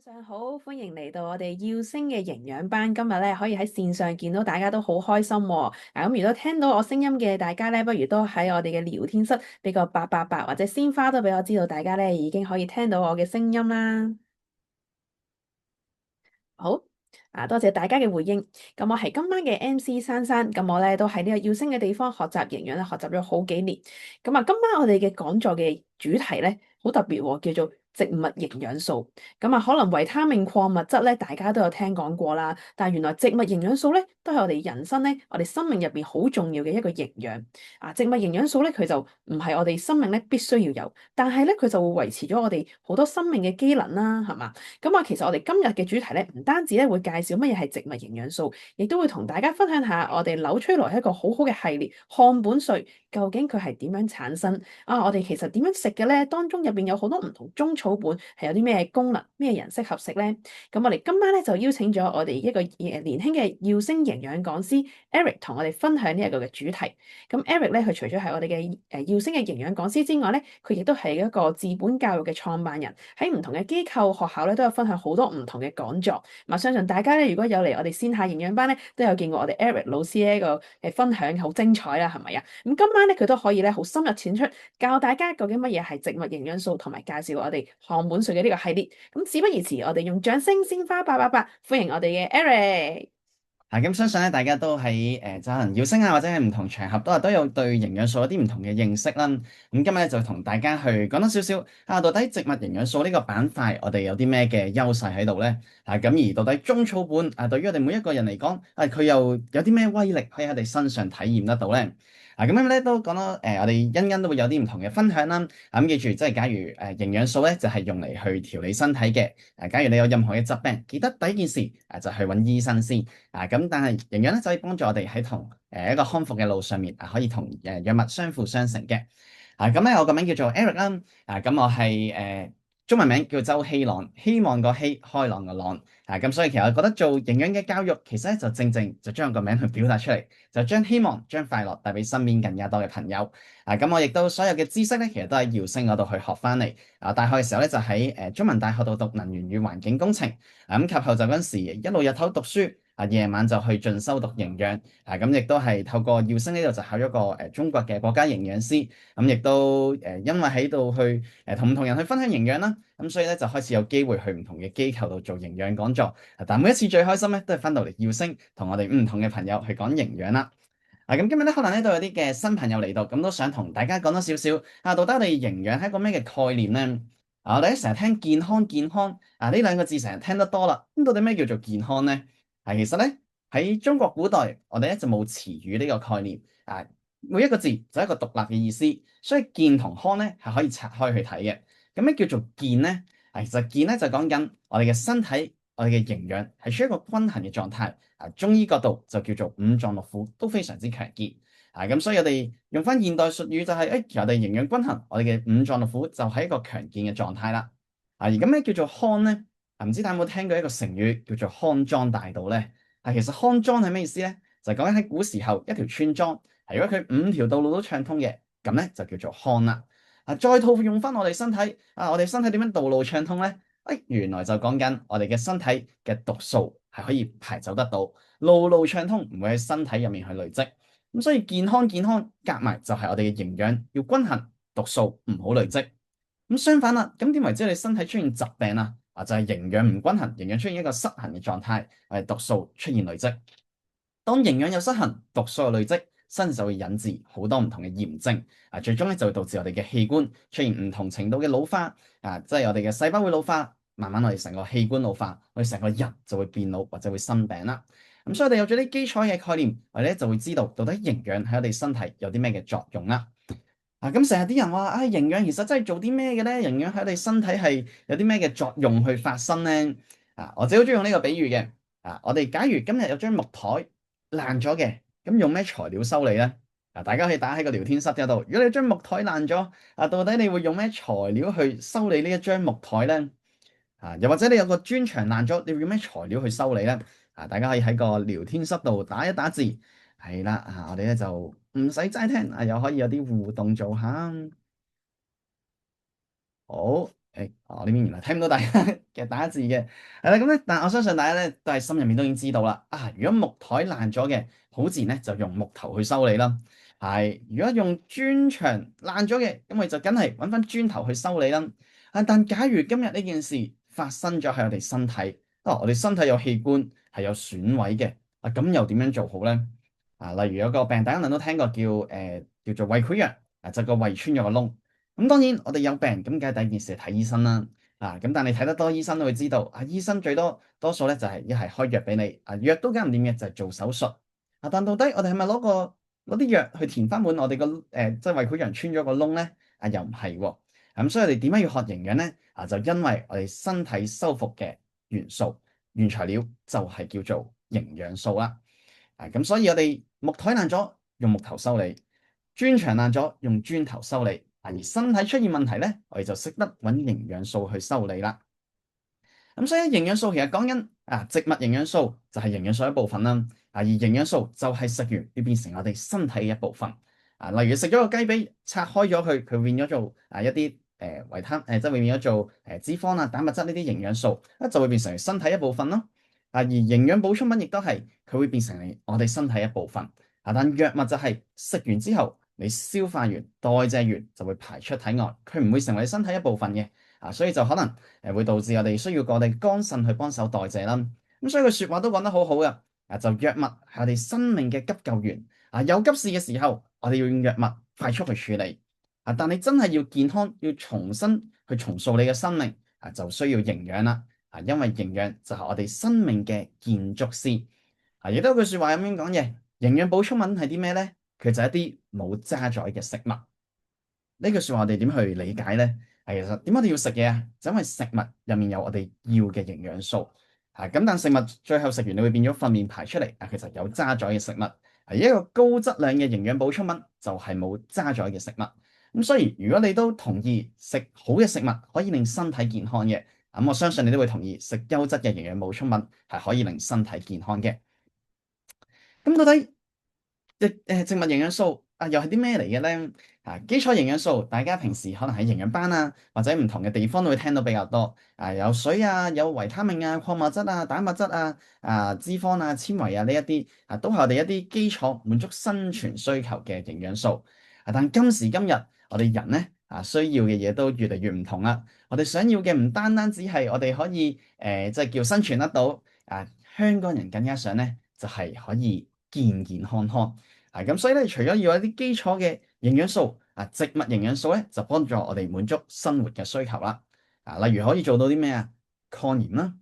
上好，歡迎嚟到我哋耀星嘅營養班。今日咧可以喺線上見到大家都好開心喎。咁如果聽到我聲音嘅大家咧，不如都喺我哋嘅聊天室俾個888或者鮮花都俾我知道，大家咧已經可以聽到我嘅聲音啦。好，多謝大家嘅回應。咁我係今晚嘅 MC 珊珊，咁我咧都喺呢個耀星嘅地方學習營養咧，學習咗好幾年。咁啊，今晚我哋嘅講座嘅主題咧好特別喎，叫做植物營養素。咁啊，可能維他命、礦物質咧，大家都有聽講過啦。但係原來植物營養素咧，都係我哋人生咧，我哋生命入邊好重要嘅一個營養。植物營養素咧，佢就唔係我哋生命咧必須要有，但係咧佢就會維持咗我哋好多生命嘅機能啦，係嘛？咁啊，其實我哋今日嘅主題咧，唔單止咧會介紹乜嘢係植物營養素，亦都會同大家分享下我哋紐崔萊一個好好嘅系列漢本瑞，究竟佢係點樣產生啊？我哋其實點樣食嘅咧？當中入邊有好多唔同中草本，係有啲咩功能？咩人適合食咧？咁我哋今晚咧就邀請咗我哋一個年輕嘅耀星營養講師 Eric 同我哋分享呢一個嘅主題。咁 Eric 咧，佢除咗係我哋嘅耀星嘅營養講師之外咧，佢亦都係一個治本教育嘅創辦人，喺唔同嘅機構學校咧都有分享好多唔同嘅講座。相信大家咧如果有嚟我哋線下營養班咧，都有見過我哋 Eric 老師呢一個分享，好精彩啦，係咪啊？咁今晚咧佢都可以咧好深入淺出教大家究竟乜嘢係植物營養素，同埋介紹我哋漢本瑞嘅呢個系列。咁事不宜遲，我哋用掌聲鮮花888歡迎我哋嘅 Eric。咁相信咧，大家都喺可能耀星啊，或者係唔同場合都有對營養素有啲唔同嘅認識啦。咁今日咧就同大家去講多少少到底植物營養素呢個板塊，我哋有啲咩嘅優勢喺度咧？咁而到底中草本對於我哋每一個人嚟講，佢又有啲咩威力可以喺我哋身上體驗得到咧？咁樣咧都講到我哋欣欣都會有啲唔同嘅分享啦。咁記住，即係假如營養素咧就係用嚟去調理身體嘅。假如你有任何嘅疾病，記得第一件事就去揾醫生先。咁但係營養咧就可以幫助我哋喺同一個康復嘅路上面可以同藥物相輔相成嘅。咁咧我個名叫做 Eric 啦。咁我係中文名叫周希朗，希望個希，開朗個朗。咁所以其實我覺得做營養嘅教育，其實咧就正正就將個名去表達出嚟，就將希望、將快樂帶俾身邊更加多嘅朋友。咁我亦都所有嘅知識咧，其實都喺耀星嗰度去學翻嚟。大學嘅時候咧，就喺中文大學度讀能源與環境工程。咁及後就嗰陣時一路日頭讀書。夜晚就去進修讀營養。咁亦都係透過耀星呢度就考咗個中國嘅國家營養師。咁亦都因為喺度去同唔同人去分享營養啦。咁所以咧就開始有機會去唔同嘅機構度做營養講座。但每一次最開心咧都係翻到嚟耀星同我哋唔同嘅朋友去講營養啦。咁今日咧可能咧都有啲嘅新朋友嚟到，咁都想同大家講多少少到底我哋營養係一個咩嘅概念咧？我哋成日聽健康健康呢兩個字成日聽得多啦。咁到底咩叫做健康咧？其實咧喺中國古代，我哋咧就冇詞語呢個概念。每一個字就係一個獨立嘅意思，所以健同康咧係可以拆開去睇嘅。咁咩叫做健咧？其實健咧就講緊我哋嘅身體，我哋嘅營養係處於一個均衡嘅狀態。中醫角度就叫做五臟六腑都非常之強健。咁所以我哋用翻現代術語就係其實我哋營養均衡，我哋嘅五臟六腑就係一個強健嘅狀態啦。而咁咩叫做康咧？唔知大家有冇聽過一個成語叫做康莊大道咧？其實康莊係咩意思咧？就係講緊喺古時候一條村莊，如果佢5條道路都暢通嘅，咁咧就叫做康啦。再套用翻我哋身體，我哋身體點樣道路暢通咧？原來就講緊我哋嘅身體嘅毒素係可以排走得到，路路暢通，唔會喺身體入面去累積。咁所以健康夾埋就係我哋嘅營養要均衡，毒素唔好累積。咁相反啦，咁點為之你身體出現疾病啊？就係營養唔均衡，營養出現一個失衡嘅狀態，毒素出現累積。當營養有失衡，毒素有累積，身體就會引致好多唔同嘅炎症。最終咧就會導致我哋嘅器官出現唔同程度嘅老化。即係我哋嘅細胞會老化，慢慢我哋成個器官老化，我哋成個人就會變老或者會生病啦。咁所以我哋有咗啲基礎嘅概念，我哋咧就會知道到底營養喺我哋身體有啲咩嘅作用啦。咁成日啲人話，營養其實真係做啲咩嘅咧？營養喺我哋身體係有啲咩嘅作用去發生咧？我自己好中意用呢個比喻嘅。我哋假如今日有張木枱爛咗嘅，咁用咩材料修理咧？大家可以打喺個聊天室嗰度。如果你張木枱爛咗，到底你會用咩材料去修理呢一張木枱咧？又或者你有個磚牆爛咗，你會用咩材料去修理咧？大家可以喺個聊天室度打一打字，係啦。我哋咧就唔使齋聽，又可以有啲互動做下。好，我呢邊原來睇唔到大家嘅打字嘅，係啦，咁咧，但我相信大家咧都係心入面都已經知道啦。啊，如果木台爛咗嘅，好自然咧就用木頭去修理啦。係，如果用磚牆爛咗嘅，咁我哋就梗係揾翻磚頭去修理啦。啊，但假如今日呢件事發生咗喺我哋身體，我哋身體有器官係有損毀嘅，咁又點樣做好咧？例如有個病，大家可能都聽過叫做胃潰瘍，就個胃穿咗個窿。咁當然我哋有病，咁梗係第一件事係睇醫生啦。咁但係你睇得多醫生都會知道，醫生最多數咧就係一係開藥俾你，藥都搞唔掂嘅就係做手術。但到底我哋係咪攞啲藥去填翻滿我哋即係胃潰瘍穿咗個窿咧？又唔係喎。咁所以我哋點解要學營養咧？就因為我哋身體修復嘅元素原材料就係叫做營養素啦。咁所以我哋木台爛咗用木頭修理，磚牆爛咗用磚頭修理。而身體出現問題咧，我哋就識得揾營養素去修理啦。咁所以營養素其實講緊植物營養素就係營養素一部分啦。而營養素就係食完要變成我哋身體嘅一部分。例如食咗個雞髀，拆開咗佢變咗做一啲維他即係會變咗做脂肪啊、蛋白質呢啲營養素，就會變成身體一部分咯。而營養補充品亦都係佢會變成我哋身體一部分。但藥物就係食完之後，你消化完、代謝完就會排出體外，佢唔會成為身體一部分嘅。所以就可能會導致我哋需要我哋肝腎去幫手代謝啦。咁所以個説話都講得好好嘅。就藥物係我哋生命嘅急救員。有急事嘅時候，我哋要用藥物快速去處理。但你真係要健康，要重新去重塑你嘅生命，就需要營養啦。因為營養就係我哋生命嘅建築師。亦都有句説話咁樣講嘅，營養補充品係啲咩咧？佢就係一啲冇渣滓嘅食物。呢句説話我哋點去理解咧？其實點解我哋要食嘢啊？就因為食物入面有我哋要嘅營養素。咁但食物最後食完你會變咗糞便排出嚟，其實有渣滓嘅食物。一個高質量嘅營養補充品就係冇渣滓嘅食物。咁所以如果你都同意食好嘅食物可以令身體健康嘅，咁我相信你都會同意食優質嘅營養補充品係可以令身體健康嘅。咁到底植物營養素又係啲咩嚟嘅咧？基礎營養素，大家平時可能喺營養班或者唔同嘅地方都會聽到比較多。有水有維他命礦物質蛋白質脂肪纖維呢一啲都係我哋一啲基礎滿足生存需求嘅營養素。但今時今日我哋人咧需要嘅嘢都越嚟越唔同啦。我哋想要嘅唔單單只係我哋可以即係叫生存得到。香港人更加想咧就係可以健健康康。咁所以咧，除咗要有啲基礎嘅營養素，植物營養素咧就幫助我哋滿足生活嘅需求啦。例如可以做到啲咩啊？抗炎啦、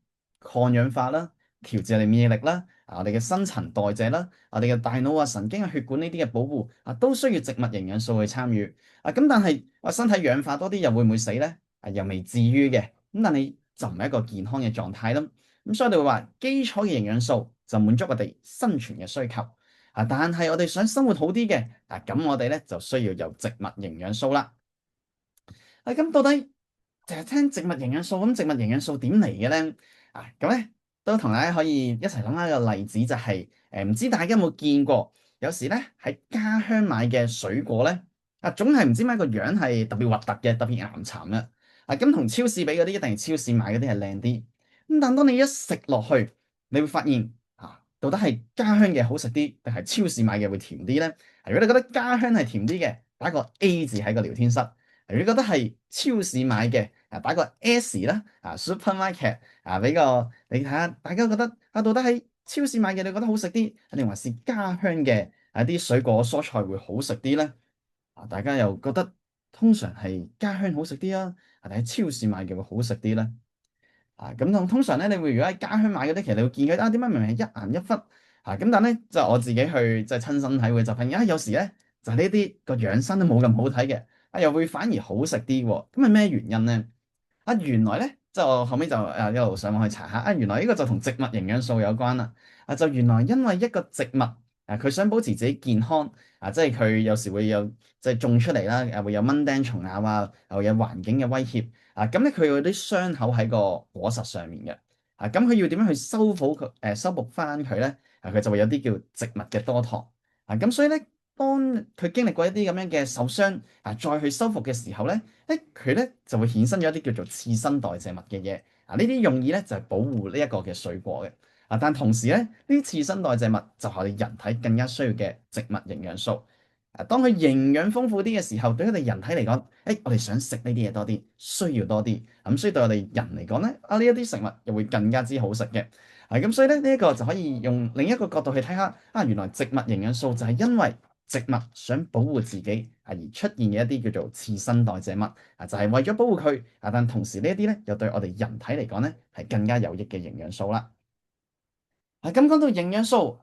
抗氧化啦、調節我哋免疫力啦、我哋嘅新陳代謝啦、我哋嘅大腦神經血管呢啲嘅保護都需要植物營養素去參與。咁但係話身體氧化多啲又會唔會死咧？又未至於嘅。咁但係就唔係一個健康嘅狀態啦。咁所以我哋會話基礎嘅營養素就滿足我哋生存嘅需求。但係我哋想生活好啲嘅，咁我哋咧就需要有植物營養素啦。咁到底淨係聽植物營養素，咁植物營養素點嚟嘅咧？咁咧都同大家可以一齊諗下一個例子，就係唔知大家有冇見過，有時咧喺家鄉買嘅水果咧，總係唔知點解個樣係特別核突嘅，特別岩殘嘅。咁同超市比嗰啲一定係超市買嗰啲係靚啲。咁但當你一食落去，你會發現到底係家鄉嘅好食啲，定係超市買嘅會甜啲咧？如果你覺得家鄉係甜啲嘅，打個 A 字喺個聊天室；如果你覺得係超市買嘅，打個 S 啦，supermarket 俾個你睇下，大家覺得到底喺超市買嘅你覺得好食啲，定還是家鄉嘅啲水果蔬菜會好食啲咧？大家又覺得通常係家鄉好食啲定係超市買嘅會好食啲咧？咁通常咧，你會如果喺家鄉買嗰啲，其實你會見佢點解明明係一顏一忽咁，但咧就我自己去即係親身體會就發現有時咧就係呢啲個養生都冇咁好睇嘅，又會反而好食啲喎。咁係咩原因咧？原來咧即係我後尾就一路上網去查下原來呢個就同植物營養素有關啦。就原來因為一個植物佢想保持自己健康即係佢有時會有即係種出嚟啦，會有蚊叮蟲咬又會有環境嘅威脅。咁咧佢有啲傷口喺個果實上面嘅。咁佢要點樣去修補佢修復翻佢咧？佢就會有啲叫植物嘅多糖。咁所以咧當佢經歷過一啲咁樣嘅受傷再去修復嘅時候咧，佢咧就會衍生咗一啲叫做次新代謝物嘅嘢呢啲用意咧就係保護呢一個嘅水果嘅但同時咧呢啲次新代謝物就係我哋人體更加需要嘅植物營養素當佢營養豐富啲嘅時候，對於我哋人體嚟講，我哋想食呢啲嘢多啲，需要多啲所以對我哋人嚟講咧呢一啲食物又會更加之好食嘅咁所以咧呢一個就可以用另一個角度去睇下原來植物營養素就係因為植物想保護自己而出現嘅一啲叫做次新代謝物就係為咗保護佢但同時呢一啲咧又對我哋人體嚟講咧係更加有益嘅營養素啦。咁講到營養素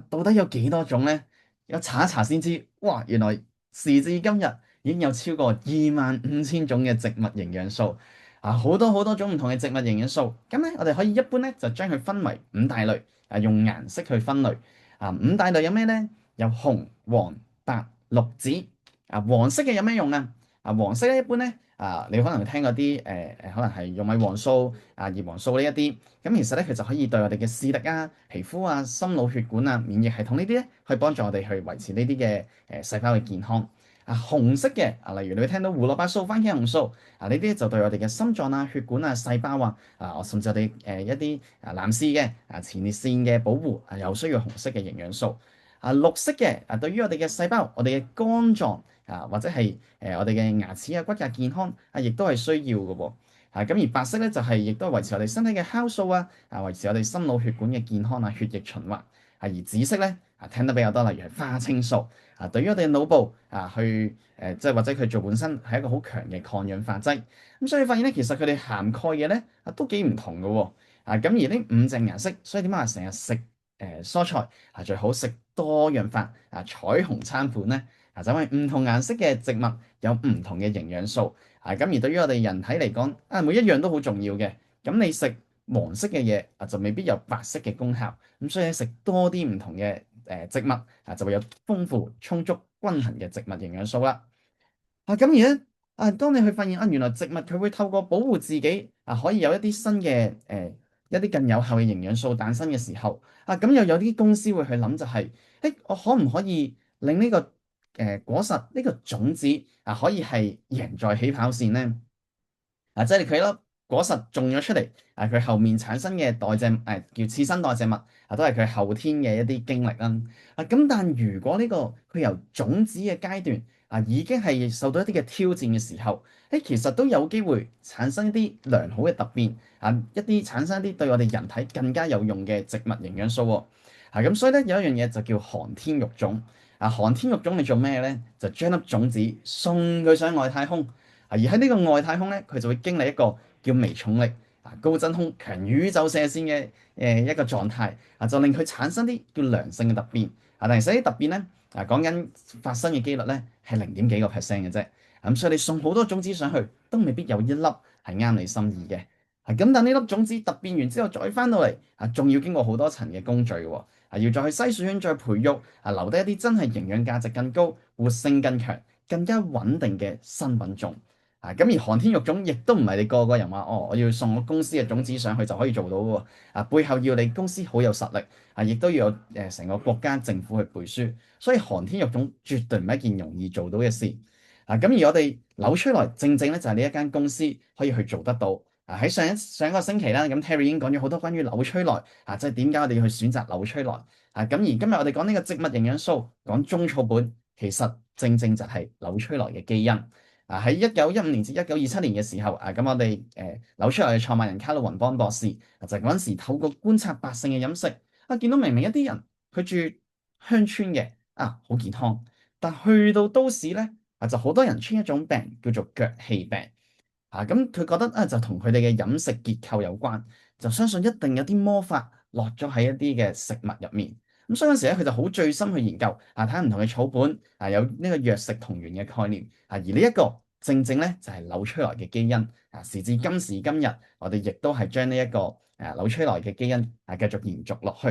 到底有幾多種呢？有查一查先知，哇！原來時至今日已經有超過25,000種嘅植物營養素好多好多種唔同嘅植物營養素。咁咧，我哋可以一般咧就將佢分為五大類用顏色去分類五大類有咩呢？有紅、黃、白、綠、紫黃色嘅有咩用啊？黃色咧一般咧你可能聽嗰啲可能係用米黃素葉黃素呢一啲。咁其實咧，佢就可以對我哋嘅視力皮膚心腦血管免疫系統呢啲咧，去幫助我哋去維持呢啲嘅細胞嘅健康。紅色嘅例如你會聽到胡蘿蔔素、番茄紅素呢啲就對我哋嘅心臟血管細胞甚至我哋一啲男士嘅前列腺嘅保護又需要紅色嘅營養素。綠色嘅對於我哋嘅細胞、我哋嘅肝臟或者係我哋嘅牙齒骨骼健康亦都係需要嘅喎。咁而白色咧就係亦都係維持我哋身體嘅酵素維持我哋心腦血管嘅健康血液循環而紫色咧聽得比較多，例如係花青素對於我哋腦部去即係或者佢做本身係一個好強嘅抗氧化劑。咁所以發現咧，其實佢哋涵蓋嘅咧都幾唔同嘅喎咁而呢五隻顏色，所以點解話成日食蔬菜最好食多樣化彩虹餐盤咧就因為唔同顏色嘅植物有唔同嘅營養素。咁而對於我哋人體嚟講，每一樣都好重要嘅。咁你食黃色嘅嘢就未必有白色嘅功效。咁所以食多啲唔同嘅植物就會有豐富、充足、均衡嘅植物營養素啦。咁而咧當你去發現原來植物佢會透過保護自己可以有一啲新嘅一啲更有效嘅營養素誕生嘅時候咁又有啲公司會去諗就係我可唔可以令呢個果實呢個種子可以係贏在起跑線咧？即係佢粒果實種咗出嚟佢後面產生嘅代謝叫次新代謝物都係佢後天嘅一啲經歷啦。咁但如果呢個佢由種子嘅階段已經係受到一啲嘅挑戰嘅時候，其實都有機會產生一啲良好嘅突變一啲產生一啲對我哋人體更加有用嘅植物營養素喎。咁所以咧有一樣嘢就叫航天育種航天育種你做咩咧？就將粒種子送佢上外太空而喺呢個外太空咧，佢就會經歷一個叫微重力高真空強宇宙射線嘅一個狀態就令佢產生啲叫良性嘅突變但係實啲突變咧講緊發生嘅機率咧係0.幾個 percent 嘅啫。咁所以你送好多種子上去，都未必有一粒係啱你心意嘅。咁但呢粒種子突變完之後再翻到嚟仲要經過好多層嘅工序嘅喎要再去篩選、再培育留低一啲真係營養價值更高、活性更強、更加穩定嘅新品種。咁而航天育種亦都唔係你個個人話我要送我公司嘅種子上去就可以做到嘅喎背後要你公司好有實力亦都要有成個國家政府去背書，所以航天育種絕對唔係一件容易做到嘅事咁而我哋紐崔萊正正咧就係呢一間公司可以去做得到喺上一個星期啦，咁 Terry 已經講咗好多關於紐崔萊即係點解我哋要去選擇紐崔萊咁而今日我哋講呢個植物營養素，講中草本，其實正正就係紐崔萊嘅基因。喺1915年至1927年嘅時候咁我哋紐崔萊嘅創辦人卡魯雲邦博士就嗰陣時透過觀察百姓嘅飲食見到明明一啲人佢住鄉村嘅好健康，但去到都市咧就好多人出一種病叫做腳氣病咁佢覺得就同佢哋嘅飲食結構有關，就相信一定有啲魔法落咗喺一啲嘅食物入面。咁所以嗰時咧佢就好醉心去研究睇下唔同嘅草本有呢個藥食同源嘅概念而呢一個正正咧就係紐崔萊嘅基因時至今時今日，我哋亦都係將呢一個紐崔萊嘅基因繼續延續落去。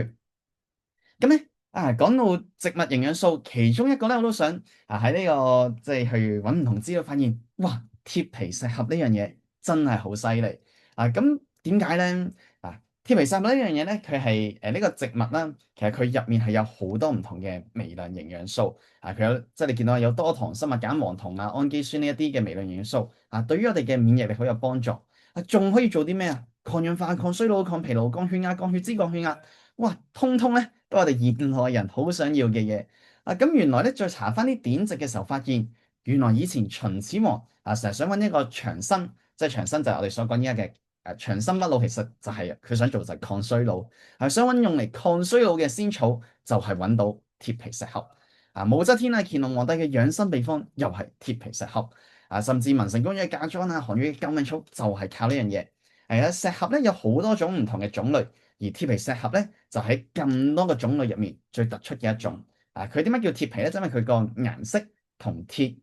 咁咧講到植物營養素，其中一個咧我都想喺呢個即係去揾唔同資料，發現哇鐵皮石斛呢樣嘢真係好犀利咁點解咧？鐵皮石呢樣嘢咧，佢係呢個植物啦，其實佢入面係有好多唔同嘅微量營養素啊，佢有即係你見到有多糖生物鹼、黃酮啊、氨基酸呢一啲嘅微量營養素啊，對於我哋嘅免疫力好有幫助啊，仲可以做啲咩啊？抗氧化、抗衰老、抗疲勞、降血壓、降血脂、降血壓，哇，通通咧都係我哋現代人好想要嘅嘢啊！咁原來咧再查翻啲典籍嘅時候，發現原來以前秦始皇啊成日想揾一個長生，即係長生就係我哋所講依家嘅。長生不老其實就係佢想做就係抗衰老，係想揾用嚟抗衰老嘅仙草，就係揾到鐵皮石斛。啊，武則天啊，乾隆皇帝嘅養生秘方又係鐵皮石斛。啊，甚至文成公主嘅嫁妝啊，韓愈嘅救命草就係靠呢樣嘢。係啊，石斛咧有好多種唔同嘅種類，而鐵皮石斛咧就喺咁多個種類入面最突出嘅一種。啊，佢點解叫鐵皮咧？因為佢個顏色同鐵，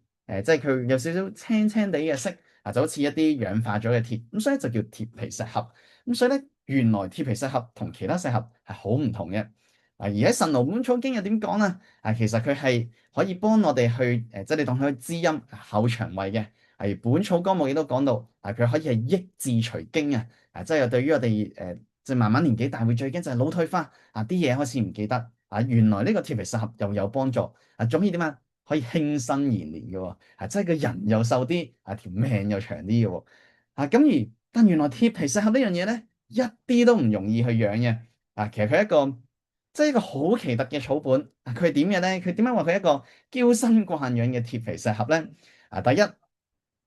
即係佢有少少青青地嘅色。啊，就好似一啲氧化咗嘅鐵，咁所以就叫鐵皮石斛。咁所以咧，原來鐵皮石斛同其他石斛係好唔同嘅。啊，而喺《神農本草經》又點講啊？啊，其實佢係可以幫我哋去即係你當佢滋陰厚腸胃嘅。而《本草綱目》亦都講到，啊，佢可以係益智除經啊。啊，即係對於我哋即係慢慢年紀大會最驚就係腦退化啊，啲嘢開始唔記得啊。原來呢個鐵皮石斛又有幫助啊，仲可以點啊？可以輕身延年嘅喎，啊，即係個人又瘦啲，啊，條命又長啲嘅喎，啊，但原來鐵皮石斛呢樣嘢咧，一啲都唔容易去養嘅，啊，其實佢係一個即係一個好奇特嘅草本，啊，佢係點嘅咧？佢點解話佢係一個嬌生慣養嘅鐵皮石斛咧？啊，第一，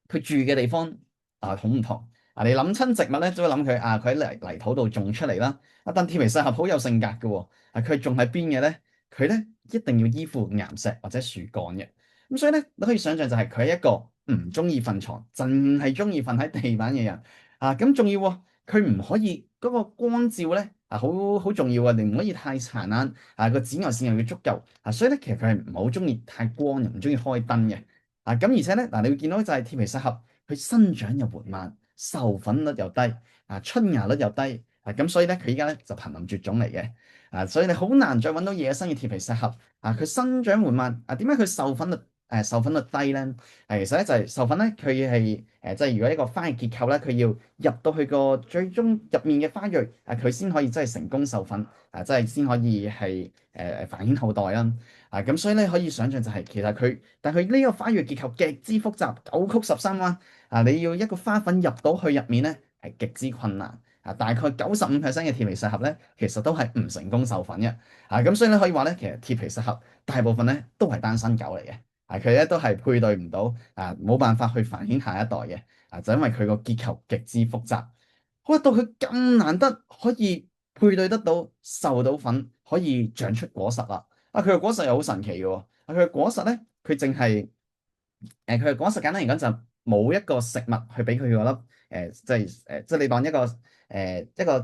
佢住嘅地方好唔同，啊，你諗親植物咧，都會諗佢佢喺泥土度種出嚟啦，啊，但鐵皮石斛好有性格嘅喎，啊，佢種喺邊嘅咧？佢咧一定要依附岩石或者樹幹嘅，咁所以咧你可以想象就係佢係一個唔中意瞓床，淨係中意瞓喺地板嘅人啊！咁仲要喎，佢唔可以嗰個光照咧好重要啊！你唔可以太殘眼啊，個紫外線又要足夠啊，所以咧其實佢係唔係好中意太光，又唔中意開燈嘅啊！咁而且咧嗱，你會見到就係鐵皮石斛，佢生長又緩慢，授粉率又低啊，春芽率又低啊，咁所以咧佢依家咧就瀕臨絕種嚟嘅。啊，所以你好難再揾到野生嘅鐵皮石斛啊！佢生長緩慢啊，點解佢授粉率低咧？其實咧就係授粉咧，佢係即係如果一個花嘅結構咧，佢要入到去個最終入面嘅花蕊啊，佢先可以真係成功授粉啊，即係先可以係繁衍後代啦啊！咁所以咧可以想象就係其實佢，但佢呢個花蕊結構極之複雜，九曲十三彎啊！你要一個花粉入到去入面咧，係極之困難。啊，大概95%嘅鐵皮石斛咧，其實都係唔成功授粉嘅。啊，咁所以咧可以話咧，其實鐵皮石斛大部分咧都係單身狗嚟嘅。啊，佢咧都係配對唔到，啊，冇辦法去繁衍下一代嘅。啊，就因為佢個結構極之複雜。好啊，到佢咁難得可以配對得到授到粉，可以長出果實啦。啊，佢嘅果實又好神奇嘅喎。啊，佢嘅果實咧，佢淨係佢嘅果實簡單嚟講就冇一個食物去俾佢嗰粒即係你當一個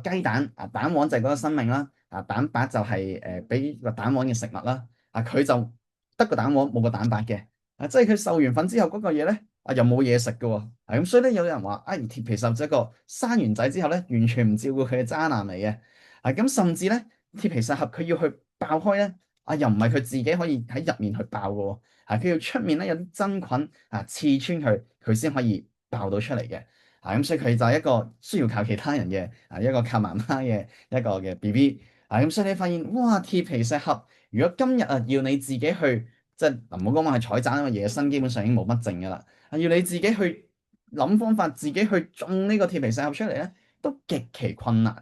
雞蛋啊，蛋黃就係嗰個生命啦，啊，蛋白就係俾個蛋黃嘅食物啦，啊，佢就得個蛋黃冇個蛋白嘅，啊，即係佢授完粉之後嗰個嘢咧啊又冇嘢食嘅喎，啊，咁所以咧有人話啊鐵皮石斛一個生完仔之後咧完全唔照顧佢嘅渣男嚟嘅，啊，咁甚至咧鐵皮石斛佢要去爆開咧啊又唔係佢自己可以喺入面去爆嘅喎。啊！佢要出面咧有啲真菌啊刺穿佢，佢先可以爆到出嚟嘅。啊咁，所以佢就係一個需要靠其他人嘅一個靠媽媽嘅一個嘅 BB。啊咁，所以你發現哇，鐵皮石斛，如果今日要你自己去，即係唔好講話係採摘，因為野生基本上已經冇乜剩噶啦。啊，要你自己去諗方法，自己去種呢個鐵皮石斛出嚟咧，都極其困難。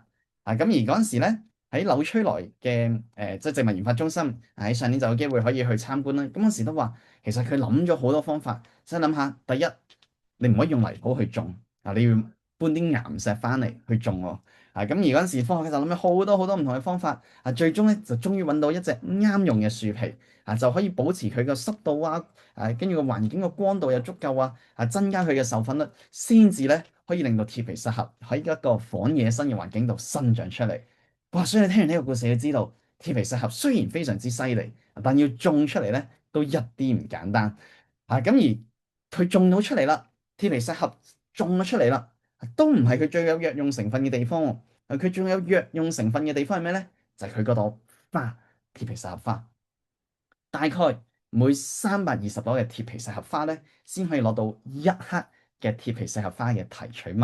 啊咁而嗰陣時咧。喺紐崔萊嘅即係植物研發中心，喺上年就有機會可以去參觀啦。咁嗰時都話，其實佢諗咗好多方法，想諗下，第一，你唔可以用泥土去種，啊，你要搬啲岩石翻嚟去種喎。啊，咁而嗰陣時科學家就諗咗好多好多唔同嘅方法，啊，最終咧就終於揾到一隻啱用嘅樹皮，啊，就可以保持佢個濕度啊，跟住個環境個光度又足夠啊，增加佢嘅授粉率，先至咧可以令到鐵皮石斛喺一個仿野生嘅環境度生長出嚟。哇！所以你聽完呢個故事，你知道鐵皮石斛雖然非常之犀利，但要種出嚟咧都一啲唔簡單啊！咁而佢種到出嚟啦，鐵皮石斛種咗出嚟啦，都唔係佢最有藥用成分嘅地方喎。佢仲有藥用成分嘅地方係咩咧？就係佢嗰朵花，鐵皮石斛花。大概每320朵嘅鐵皮石斛花咧，先可以攞到1克嘅鐵皮石斛花嘅提取物。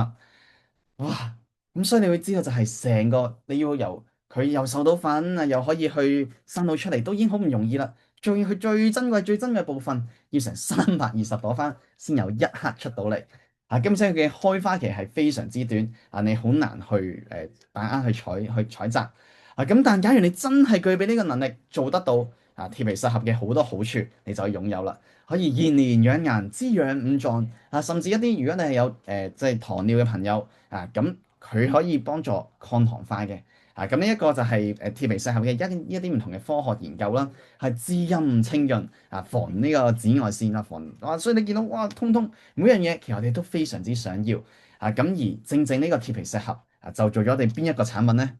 哇！咁所以你會知道就係成個你要由佢又受到粉啊，又可以去生到出嚟，都已經好唔容易啦。仲要佢最珍貴部分，要成320朵花先有一刻出到嚟。啊，兼且佢嘅開花期係非常之短，啊，你好難去把握去採摘。啊，咁但假如你真係具備呢個能力做得到，啊，鐵皮實合嘅好多好處你就可以擁有啦。可以延年養顏、滋養五臟啊，甚至一啲如果你係有即係糖尿嘅朋友啊，咁佢可以幫助抗糖化嘅啊。咁呢一個就係鐵皮石斛嘅一啲唔同嘅科學研究啦，係滋陰清潤啊，防呢個紫外線啊，所以你見到哇，通通每樣嘢其實我哋都非常之想要啊。咁而正正呢個鐵皮石斛啊，就做咗我哋邊一個產品咧？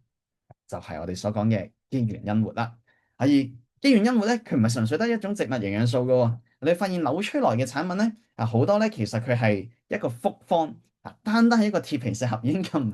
就係我哋所講嘅肌原因活啦。而肌原因活咧，佢唔係純粹得一種植物營養素噶喎。你發現紐崔萊嘅產品咧，啊好多咧，其實佢係一個複方啊，單單係一個鐵皮石斛已經咁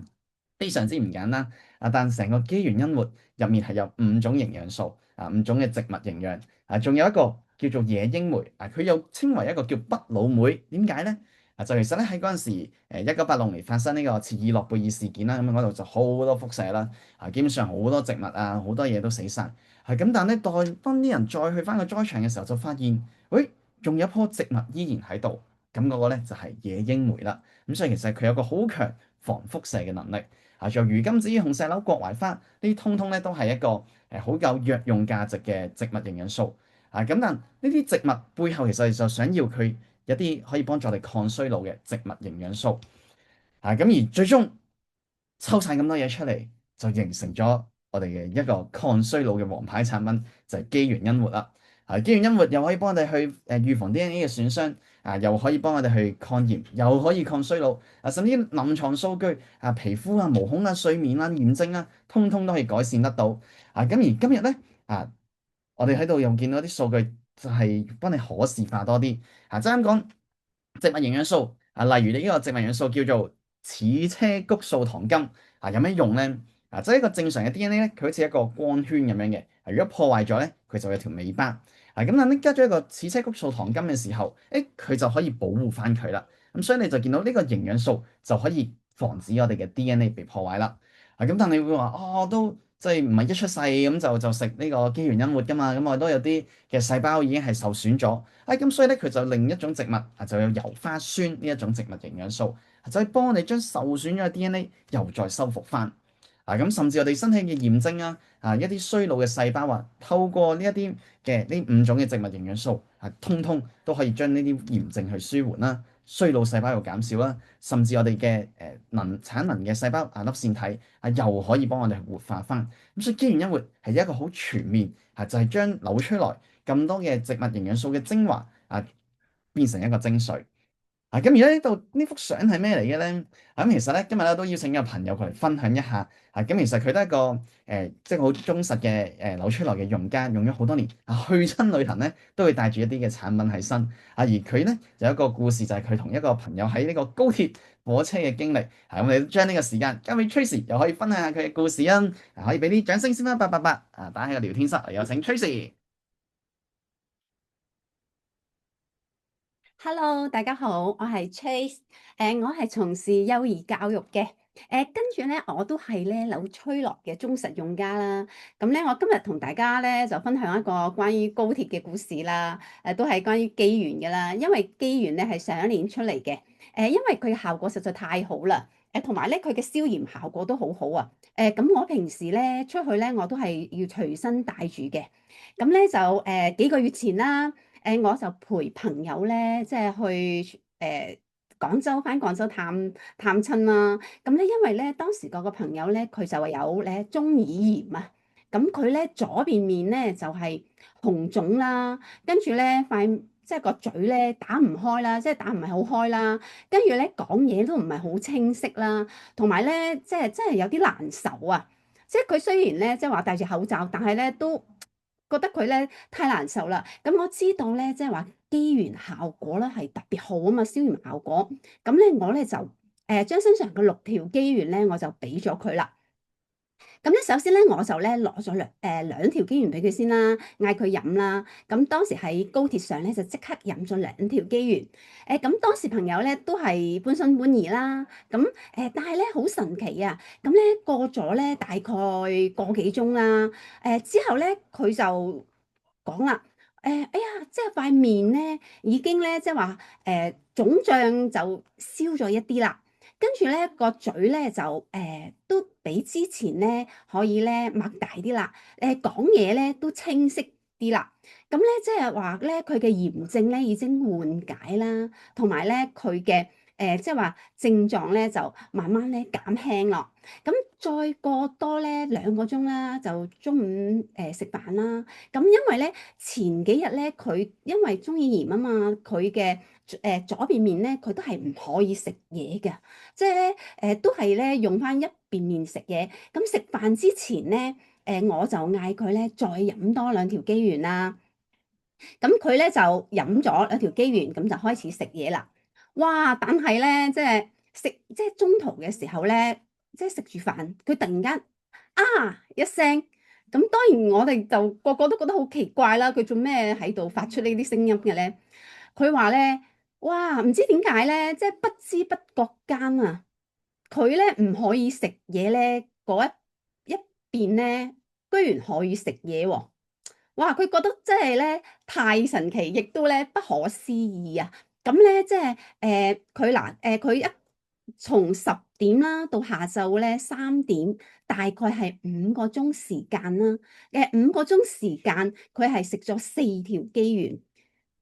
非常之唔簡單啊。但成個肌原因活入面係有5種營養素啊，5種嘅植物營養啊，仲有一個叫做野櫻莓啊，佢又稱為一個叫不老莓，點解咧？啊，就其實咧喺嗰陣時，1986年發生呢個切爾諾貝爾事件啦，咁嗰度就好多輻射啦，啊，基本上好多植物啊，好多嘢都死晒。係咁，但係咧，當啲人再去翻個災場嘅時候，就發現，喂，仲有一棵植物依然喺度，咁嗰個咧就係野櫻莓啦。咁所以其實佢有個好強防輻射嘅能力。啊，仲有魚金子、紅石榴、國槐花，呢啲通通咧都係一個好有藥用價值嘅植物營養素。啊，咁但呢啲植物背後其實就想要佢有啲可以幫助我哋抗衰老嘅植物營養素。啊，咁而最終抽晒咁多嘢出嚟，就形成咗我哋嘅一個抗衰老嘅王牌產品，就係肌原因活啦。啊，肌原因活又可以幫我哋去預防 DNA 嘅損傷，啊，又可以幫我哋去抗炎，又可以抗衰老。啊，甚至臨床數據啊，皮膚啊、毛孔啊、睡眠啊、炎症啊，通通都可以改善得到。啊，咁而今日咧啊，我哋喺度又見到啲數據，就係幫你可視化多啲。啊，即係咁講，植物營養素啊，例如你呢個植物營養素叫做矢車谷素糖苷啊，有咩用咧？啊，即係一個正常嘅 DNA 咧，佢好似一個光圈咁樣嘅。啊，如果破壞咗咧，佢就有條尾巴。啊，咁但係你加咗一個矢車谷素糖苷嘅時候，佢就可以保護翻佢啦。咁所以你就見到呢個營養素就可以防止我哋嘅 DNA 被破壞啦。啊，咁但係你會話哦，都即係唔係一出世咁就食呢個肌原因活噶嘛？咁我都有啲嘅細胞已經係受損咗。咁所以咧，佢就另一種植物啊，就有油花酸呢一種植物營養素，就係幫我哋將受損咗嘅 DNA 又再修復翻。咁甚至我哋身體嘅炎症一啲衰老嘅細胞透過呢一啲嘅呢5種嘅植物營養素通通都可以將呢啲炎症去舒緩啦，衰老細胞又減少啦，甚至我哋嘅產能嘅細胞粒線體又可以幫我哋活化翻。咁所以肌原因活係一個好全面就係將紐崔萊咁多嘅植物營養素嘅精華變成一個精髓。咁而家呢幅相係咩嚟嘅咧？其實咧今日咧都邀請個朋友過嚟分享一下。咁其實佢都係一個即係好忠實嘅紐崔萊嘅用家，用咗好多年。去親旅行咧都會帶住一啲嘅產品喺身。而佢咧有一個故事，就係佢同一個朋友喺呢個高鐵火車嘅經歷。咁我哋將呢個時間交俾 Tracy，又可以分享下佢嘅故事啊！可以俾啲掌聲先啦，888打喺個聊天室，有請 Tracy。Hello，大家好，我係 Trace，我係從事幼兒教育嘅，跟住咧我都係咧紐崔萊嘅忠實用家啦。咁咧，我今日同大家咧就分享一個關於高鐵嘅故事啦，都係關於肌原嘅啦。因為肌原咧係上一年出嚟嘅，因為佢嘅效果實在太好啦，同埋咧佢嘅消炎效果都好好啊。咁我平時咧出去咧我都係要隨身帶住嘅，咁咧就幾個月前啦。我就陪朋友咧，即係去廣州返廣州探親啦。咁咧，因為咧當時嗰個朋友咧，佢就話有咧中耳炎啊。咁佢咧左邊面咧就係紅腫啦，跟住咧塊即係個嘴咧打唔開啦，即係打唔係好開啦。跟住咧講嘢都唔係好清晰啦，同埋咧即係真係有啲難受啊。即係佢雖然咧即係話戴住口罩，但係咧都覺得佢咧太難受啦。咁我知道咧，即係話肌原效果咧係特別好啊嘛，消炎效果。咁咧我咧就將身上嘅6條肌原咧，我就俾咗佢啦。咁咧，首先咧，我就咧攞咗兩條機緣俾佢先啦，嗌佢飲啦。咁當時喺高鐵上咧，就即刻飲咗兩條機緣。咁當時朋友咧都係半信半疑啦。咁但係咧好神奇啊！咁咧過咗咧大概個幾鐘啦。之後咧佢就講啦，哎呀，即係塊面咧已經咧即係話腫脹就消咗一啲啦。跟住咧個嘴咧就都比之前咧可以咧擘大啲啦，講嘢咧都清晰啲啦。咁咧即係話咧佢嘅炎症咧已經緩解啦，同埋咧佢嘅即係話症狀咧就慢慢咧減輕咯。咁再過多咧2個鐘啦，就中午食飯啦。咁因為咧前幾日咧佢因為中耳炎啊嘛，佢嘅左邊面咧佢都係唔可以食嘢嘅。即係咧，都係咧用翻一邊面食嘢。咁食飯之前咧，我就嗌佢咧再飲多兩條機緣啦。咁佢咧就飲咗兩條機緣，咁就開始食嘢啦。哇！但係咧，即係食即係中途嘅時候咧，即係食住飯，佢突然間啊一聲。咁當然我哋就個個都覺得好奇怪啦。佢做咩喺度發出呢啲聲音嘅咧？佢話咧，哇！唔知點解咧，即係不知不覺間啊〜佢咧唔可以食嘢咧，嗰一邊咧，居然可以食嘢喎！哇！佢覺得真係咧太神奇，亦都咧不可思議啊！咁咧即係佢一從10點啦到下晝咧3點，大概係5個鐘時間啦。5個鐘時間，佢係食咗4條機緣。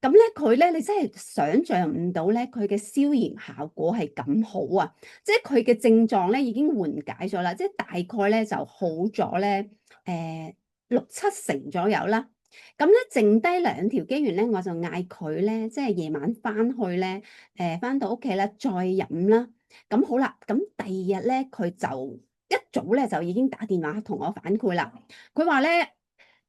咁咧，佢咧，你真係想像唔到咧，佢嘅消炎效果係咁好啊！即係佢嘅症狀咧已經緩解咗啦，即係大概咧就好咗咧，6、7成左右啦。咁咧，剩低兩條機緣咧，我就嗌佢咧，即係夜晚翻去咧，翻到屋企咧再飲啦。咁好啦，咁第二日咧，佢就一早咧就已經打電話同我反饋啦。佢話咧，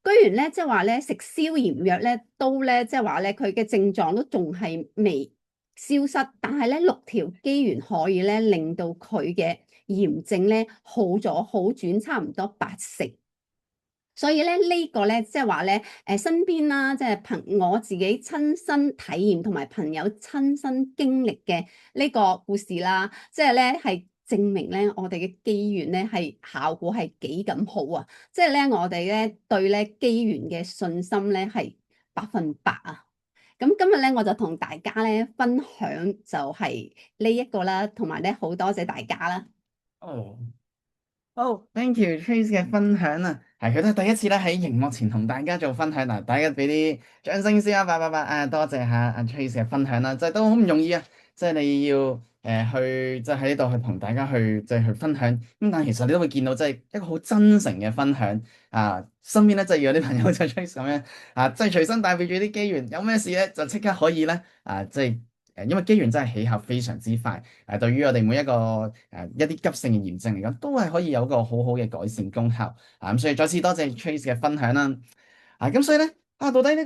居然咧即係話咧食消炎藥咧都咧即係話咧佢嘅症狀都仲係未消失，但係咧6條機緣可以咧令到佢嘅炎症咧好咗，好轉差唔多80%。所以咧呢個咧即係話咧身邊啦，即係我自己親身體驗同埋朋友親身經歷嘅呢個故事啦，即係咧係證明咧我哋嘅機緣咧係效果係幾咁好啊！即係咧我哋咧對咧機緣嘅信心咧係100%啊！咁今日咧我就同大家咧分享就係呢一個啦，同埋咧好多謝大家啦。哦，好，thank you Trace 嘅分享啊，係佢都係第一次咧喺熒幕前同大家做分享嗱，大家俾啲掌聲先啊，拜啊，多謝下阿 Trace 嘅分享啦，即係都好唔容易啊，即係你要去即係喺呢度去同大家去即係去分享，咁但係其實你都會見到即係一個好真誠嘅分享啊，身邊咧就要有啲朋友就 Trace 咁樣啊，即係隨身帶備住啲機緣，有咩事咧就即刻可以咧啊，即係。因為機緣真係起效非常之快，對於我哋每一個一啲急性嘅炎症嚟講，都係可以有個好好嘅改善功效咁所以再次多謝 Trace 嘅分享啦。咁所以咧到底呢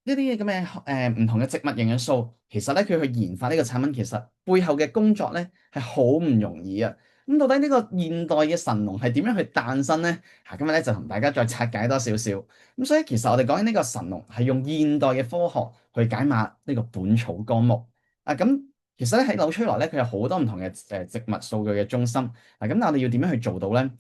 啲咁嘅唔同嘅植物營養素，其實咧佢去研發呢個產品，其實背後嘅工作咧係好唔容易啊。咁到底呢個現代嘅神農係點樣去誕生咧？今日咧就同大家再拆解多少少。咁所以其實我哋講緊呢個神農係用現代嘅科學去解碼呢個本草綱目。咁其實咧喺紐崔萊咧，佢有好多唔同嘅植物數據嘅中心。咁但我哋要點樣去做到咧？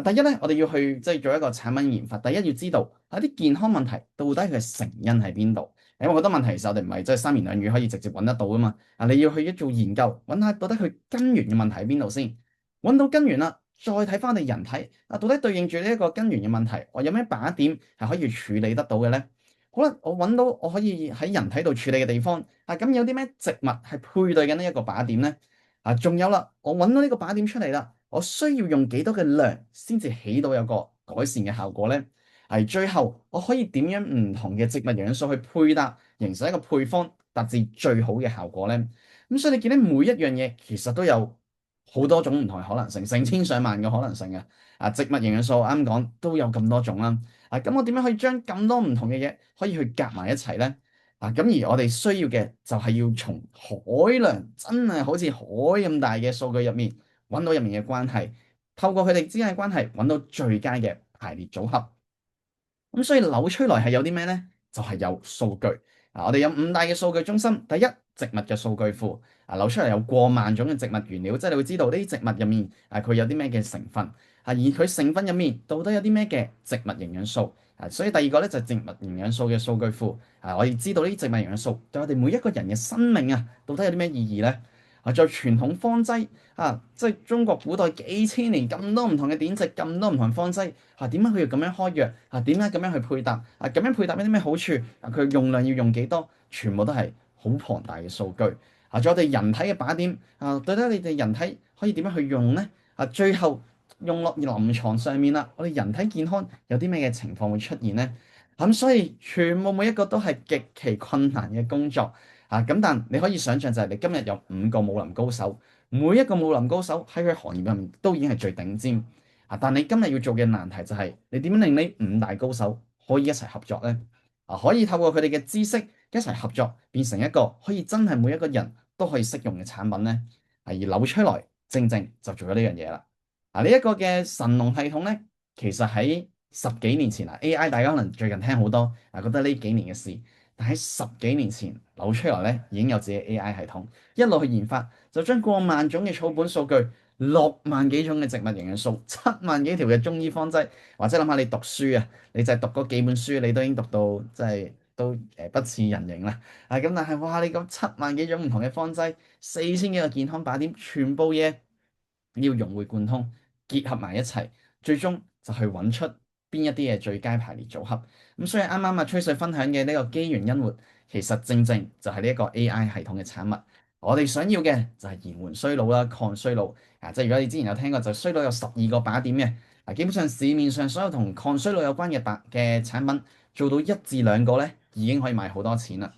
第一咧，我哋要去即係做一個產品研發。第一要知道一啲健康問題到底佢嘅成因喺邊度？因為好多問題其實我哋唔係即係三言兩語可以直接揾得到噶嘛。你要去一做研究，揾下到底佢根源嘅問題喺邊度先。揾到根源啦，再睇翻我哋人體到底對應住呢一個根源嘅問題，我有咩把點係可以處理得到嘅咧？好啦，我揾到我可以喺人體度處理嘅地方，咁有啲咩植物係配對緊呢一個靶點咧？仲有啦，我揾到呢個靶點出嚟啦，我需要用幾多嘅量先至起到有個改善嘅效果咧？最後我可以點樣唔同嘅植物營養素去配搭，形成一個配方，達至最好嘅效果咧？咁所以你見到每一樣嘢其實都有好多種唔同嘅可能性，成千上萬嘅可能性嘅。植物營養素啱講都有咁多種啦。咁我點樣可以將咁多唔同嘅嘢可以去夾埋一齊咧？咁而我哋需要嘅就係要從海量真係好似海咁大嘅數據入面揾到入面嘅關係，透過佢哋之間嘅關係揾到最佳嘅排列組合。咁所以紐崔萊係有啲咩咧？就係有數據我哋有5大嘅數據中心。第一，植物嘅數據庫紐崔萊有過萬種嘅植物原料，即係你會知道呢啲植物入面佢有啲咩嘅成分而佢成分入面到底有啲咩嘅植物營養素所以第二個咧就係植物營養素嘅數據庫我哋知道呢啲植物營養素對我哋每一個人嘅生命到底有啲咩意義咧？再傳統方劑即係中國古代幾千年咁多唔同嘅典籍，咁多唔同方劑點解佢要咁樣開藥點解咁樣去配搭咁樣配搭有啲咩好處佢用量要用幾多？全部都係好龐大嘅數據仲有我哋人體嘅把點到底你哋人體可以點樣去用呢？最後用落臨床上面啦，我哋人體健康有啲咩嘅情況會出現呢？咁所以全部每一個都係極其困難嘅工作咁但你可以想象就係你今日有5個武林高手，每一個武林高手喺佢行業入面都已經係最頂尖但你今日要做嘅難題就係你點樣令呢5大高手可以一齊合作呢？可以透過佢哋嘅知識一齊合作，變成一個可以真係每一個人都可以適用嘅產品呢？而紐崔萊正正就做咗呢樣嘢啦。呢一個嘅神農系統咧，其實喺十幾年前AI 大家可能最近聽好多覺得呢幾年嘅事，但喺十幾年前紐崔萊咧已經有自己 AI 系統，一路去研發，就將過萬種嘅草本數據、6萬幾種嘅植物營養素、7萬幾條嘅中醫方劑，或者諗下你讀書你就係讀嗰幾本書，你都已經讀到即係都不似人形啦。咁但係哇，你咁7萬幾種唔同嘅方劑，4000幾個健康把點，全部嘢要融會貫通。結合埋一齊，最終就去揾出邊一啲嘅最佳排列組合。咁所以啱啱吹水分享嘅呢個機緣因活，其實正正就係呢一個 AI 系統嘅產物。我哋想要嘅就係延緩衰老啦，抗衰老即係如果你之前有聽過，就衰老有12個把點嘅基本上市面上所有同抗衰老有關嘅產品，做到1至2個咧，已經可以賣好多錢啦。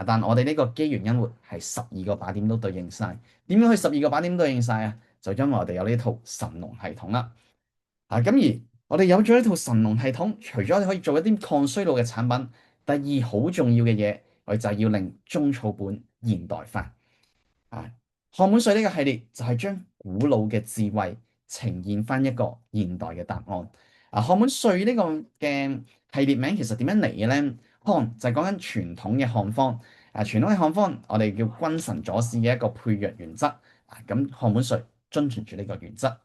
但我哋呢個機緣因活係12個把點都對應晒。點樣去12個把點都對應晒就因為我哋有呢套神農系統啦，咁而我哋有咗呢套神農系統，除咗我哋可以做一啲抗衰老嘅產品，第二好重要嘅嘢，我哋就係要令中草本現代化。漢本稅呢個系列就係將古老嘅智慧呈現翻一個現代嘅答案。漢本稅呢個嘅系列名其實點樣嚟嘅咧？漢就係講緊傳統嘅漢方，傳統嘅漢方我哋叫君臣佐使嘅一個配藥原則。咁漢本稅遵循住呢個原則，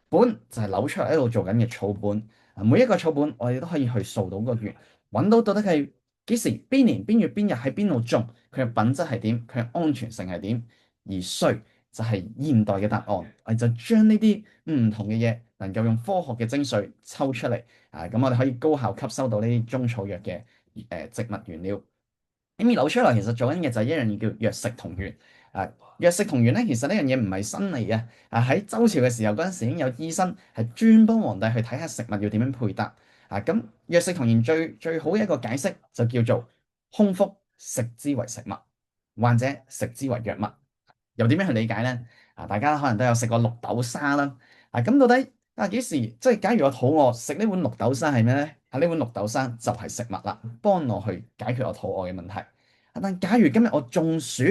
本就係扭出嚟喺度做緊嘅草本，每一個草本我哋都可以去掃到個月，揾到底係幾時、邊年、邊月、邊日喺邊度種，佢嘅品質係點，佢嘅安全性係點，而稅就係現代嘅答案，我哋就將呢啲唔同嘅嘢能夠用科學嘅精髓抽出嚟，咁我哋可以高效吸收到呢啲中草藥嘅植物原料。咁而扭出嚟其實做緊嘅就係一樣嘢叫藥食同源。藥食同源咧，其實呢樣嘢唔係新嚟嘅。喺周朝嘅時候，嗰陣時已經有醫生係專幫皇帝去睇下食物要點樣配搭。咁藥食同源最好嘅一個解釋就叫做空腹食之為食物，患者食之為藥物。又點樣去理解咧？大家可能都有食過綠豆沙啦。咁到底幾時即係假如我肚餓食呢碗綠豆沙係咩咧？呢碗綠豆沙就係食物啦，幫我去解決我肚餓嘅問題。但假如今日我中暑，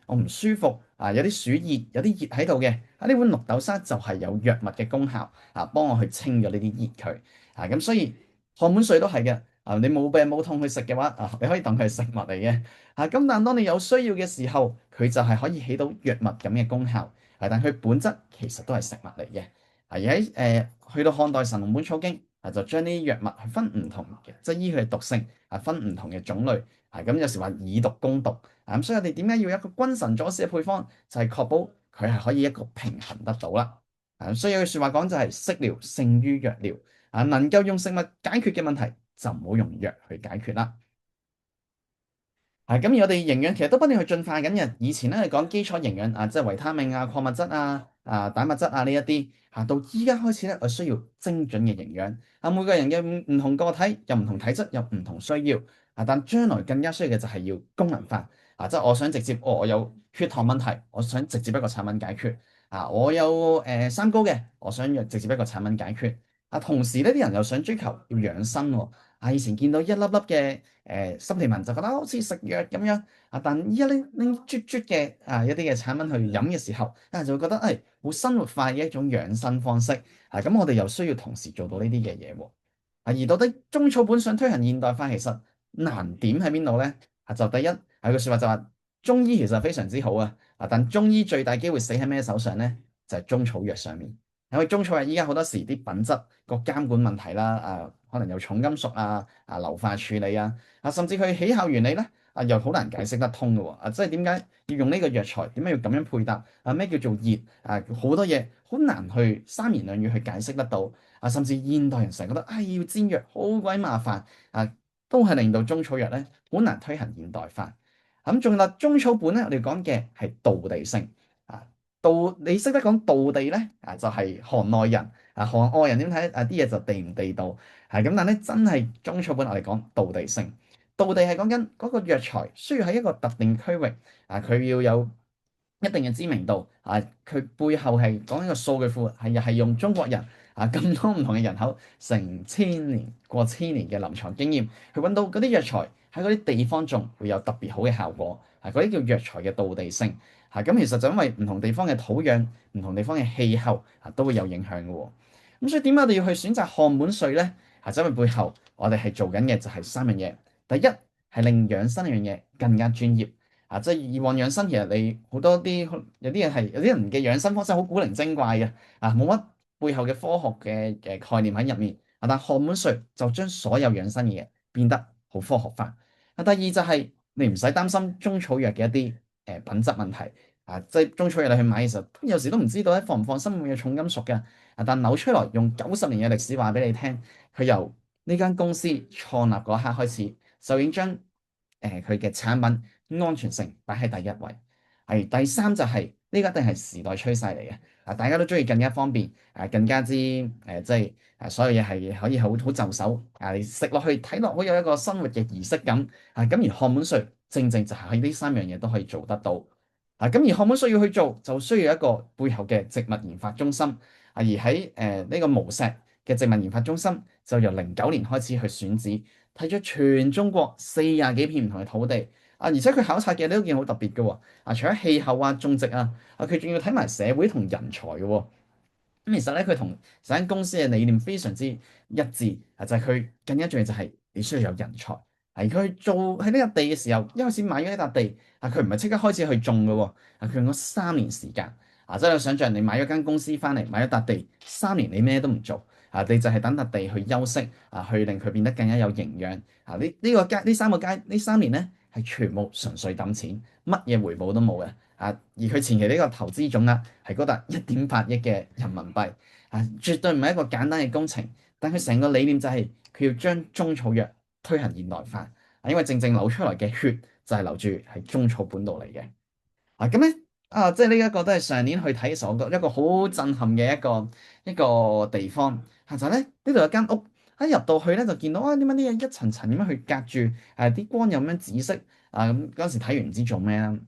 我唔舒服有啲暑熱，有啲熱喺度嘅，呢碗綠豆沙就係有藥物嘅功效幫我去清咗呢啲熱佢咁所以漢本稅都係嘅你冇病冇痛去食嘅話你可以當佢係食物嚟嘅咁但當你有需要嘅時候，佢就係可以起到藥物咁嘅功效但佢本質其實都係食物嚟嘅而喺去到漢代神農本草經就將呢啲藥物分唔同嘅，即係依佢嘅毒性分唔同嘅種類咁有時話以毒攻毒咁所以我哋點解要有一個君臣佐使嘅配方，就係確保佢係可以一個平衡得到啦所以有句説話講就係食療勝於藥療能夠用食物解決嘅問題，就唔好用藥去解決啦。咁而我哋營養其實都不斷去進化緊嘅。以前咧係講基礎營養即係維他命礦物質蛋白質呢一啲到依家開始咧，我需要精準嘅營養每個人嘅唔同個體有唔同體質，有唔同需要但將來更加需要嘅就係要功能化即係我想直接我有血糖問題，我想直接一個產品解決我有三高嘅，我想直接一個產品解決同時呢啲人又想追求要養生以前見到一粒粒嘅濕地紋就覺得好似食藥咁樣但一拎啜啜嘅一啲嘅產品去飲嘅時候就會覺得好生活化嘅一種養生方式咁我哋又需要同時做到呢啲嘅嘢喎。而到底中草本想推行現代化，其實難點喺邊度咧？就第一有句説話就話中醫其實非常之好但中醫最大機會死喺咩手上咧？就係中草藥上面。因為中草藥依家好多時啲品質個監管問題啦，可能有重金屬硫化處理甚至佢起效原理咧又好難解釋得通嘅喎即係點解要用呢個藥材？點解要咁樣配搭？咩叫做熱好多嘢好難去三言兩語去解釋得到甚至現代人成日覺得要煎藥好鬼麻煩都係令到中草藥咧好難推行現代化。咁仲有啦，中草本咧，我哋講嘅係道地性你識得講道地咧就係行內人行外人點睇啲嘢就地唔地道咁，但咧真係中草本我哋講道地性，道地係講緊嗰個藥材需要喺一個特定區域佢要有一定嘅知名度佢背後係講一個數據庫係用中國人咁多唔同嘅人口成千年過千年嘅臨床經驗去揾到嗰啲藥材喺嗰啲地方種會有特別好嘅效果嗰啲叫藥材嘅道地性咁其實就因為唔同地方嘅土壤、唔同地方嘅氣候都會有影響嘅喎。咁所以點解我哋要去選擇漢本瑞咧？就因為背後我哋係做緊嘅就係三樣嘢。第一係令養生呢樣嘢更加專業即係以往養生其實你好多啲有啲嘢係有啲人嘅養生方式好古靈精怪嘅冇乜背後嘅科學嘅概念喺入面但漢本瑞就將所有養生嘅嘢變得好科學化。第二就係你唔使擔心中草藥嘅一啲品質問題即係中草藥你去買嘅時候，有時都唔知道放唔放心會唔會有重金屬嘅但紐崔萊用90年嘅歷史話俾你聽，佢由呢間公司創立嗰刻開始，就已經將佢嘅產品安全性擺喺第一位。第三就係呢個一定係時代趨勢嚟嘅大家都中意更加方便更加之即係所有嘢係可以好就手你食落去睇落好有一個生活嘅儀式感咁而漢本瑞正正就係喺呢三樣嘢都可以做得到咁而漢本瑞要去做就需要一個背後嘅植物研發中心而喺呢個無錫嘅植物研發中心就由09年開始去選址，睇咗全中國40幾片唔同嘅土地而且佢考察嘅呢都件好特別嘅喎除咗氣候種植佢仲要睇埋社會同人才嘅喎。咁其實咧，佢同成間公司嘅理念非常之一致就係佢更加重要就係你需要有人才。佢做喺呢笪地嘅時候，一開始買咗呢笪地佢唔係即刻開始去種嘅喎佢用咗3年時間即係想像你買咗間公司翻嚟，買咗笪地3年，你咩都唔做你就係等笪地去休息去令佢變得更加有營養呢3年咧係全部純粹揼錢，乜嘢回報都冇嘅而佢前期呢個投資總額係高達1.8億嘅人民幣絕對唔係一個簡單嘅工程，但佢成個理念就係佢要將中草藥推行現代化因為正正流出嚟嘅血就係流住喺中草本度嚟嘅咁咧即係呢一個都係上年去睇嘅時候，我覺得一個好震撼嘅一個地方就係咧呢度有間屋一入到去咧就見到點解啲嘢一層層咁樣去隔住啲光又咁樣紫色咁嗰陣時睇完唔知做咩啦。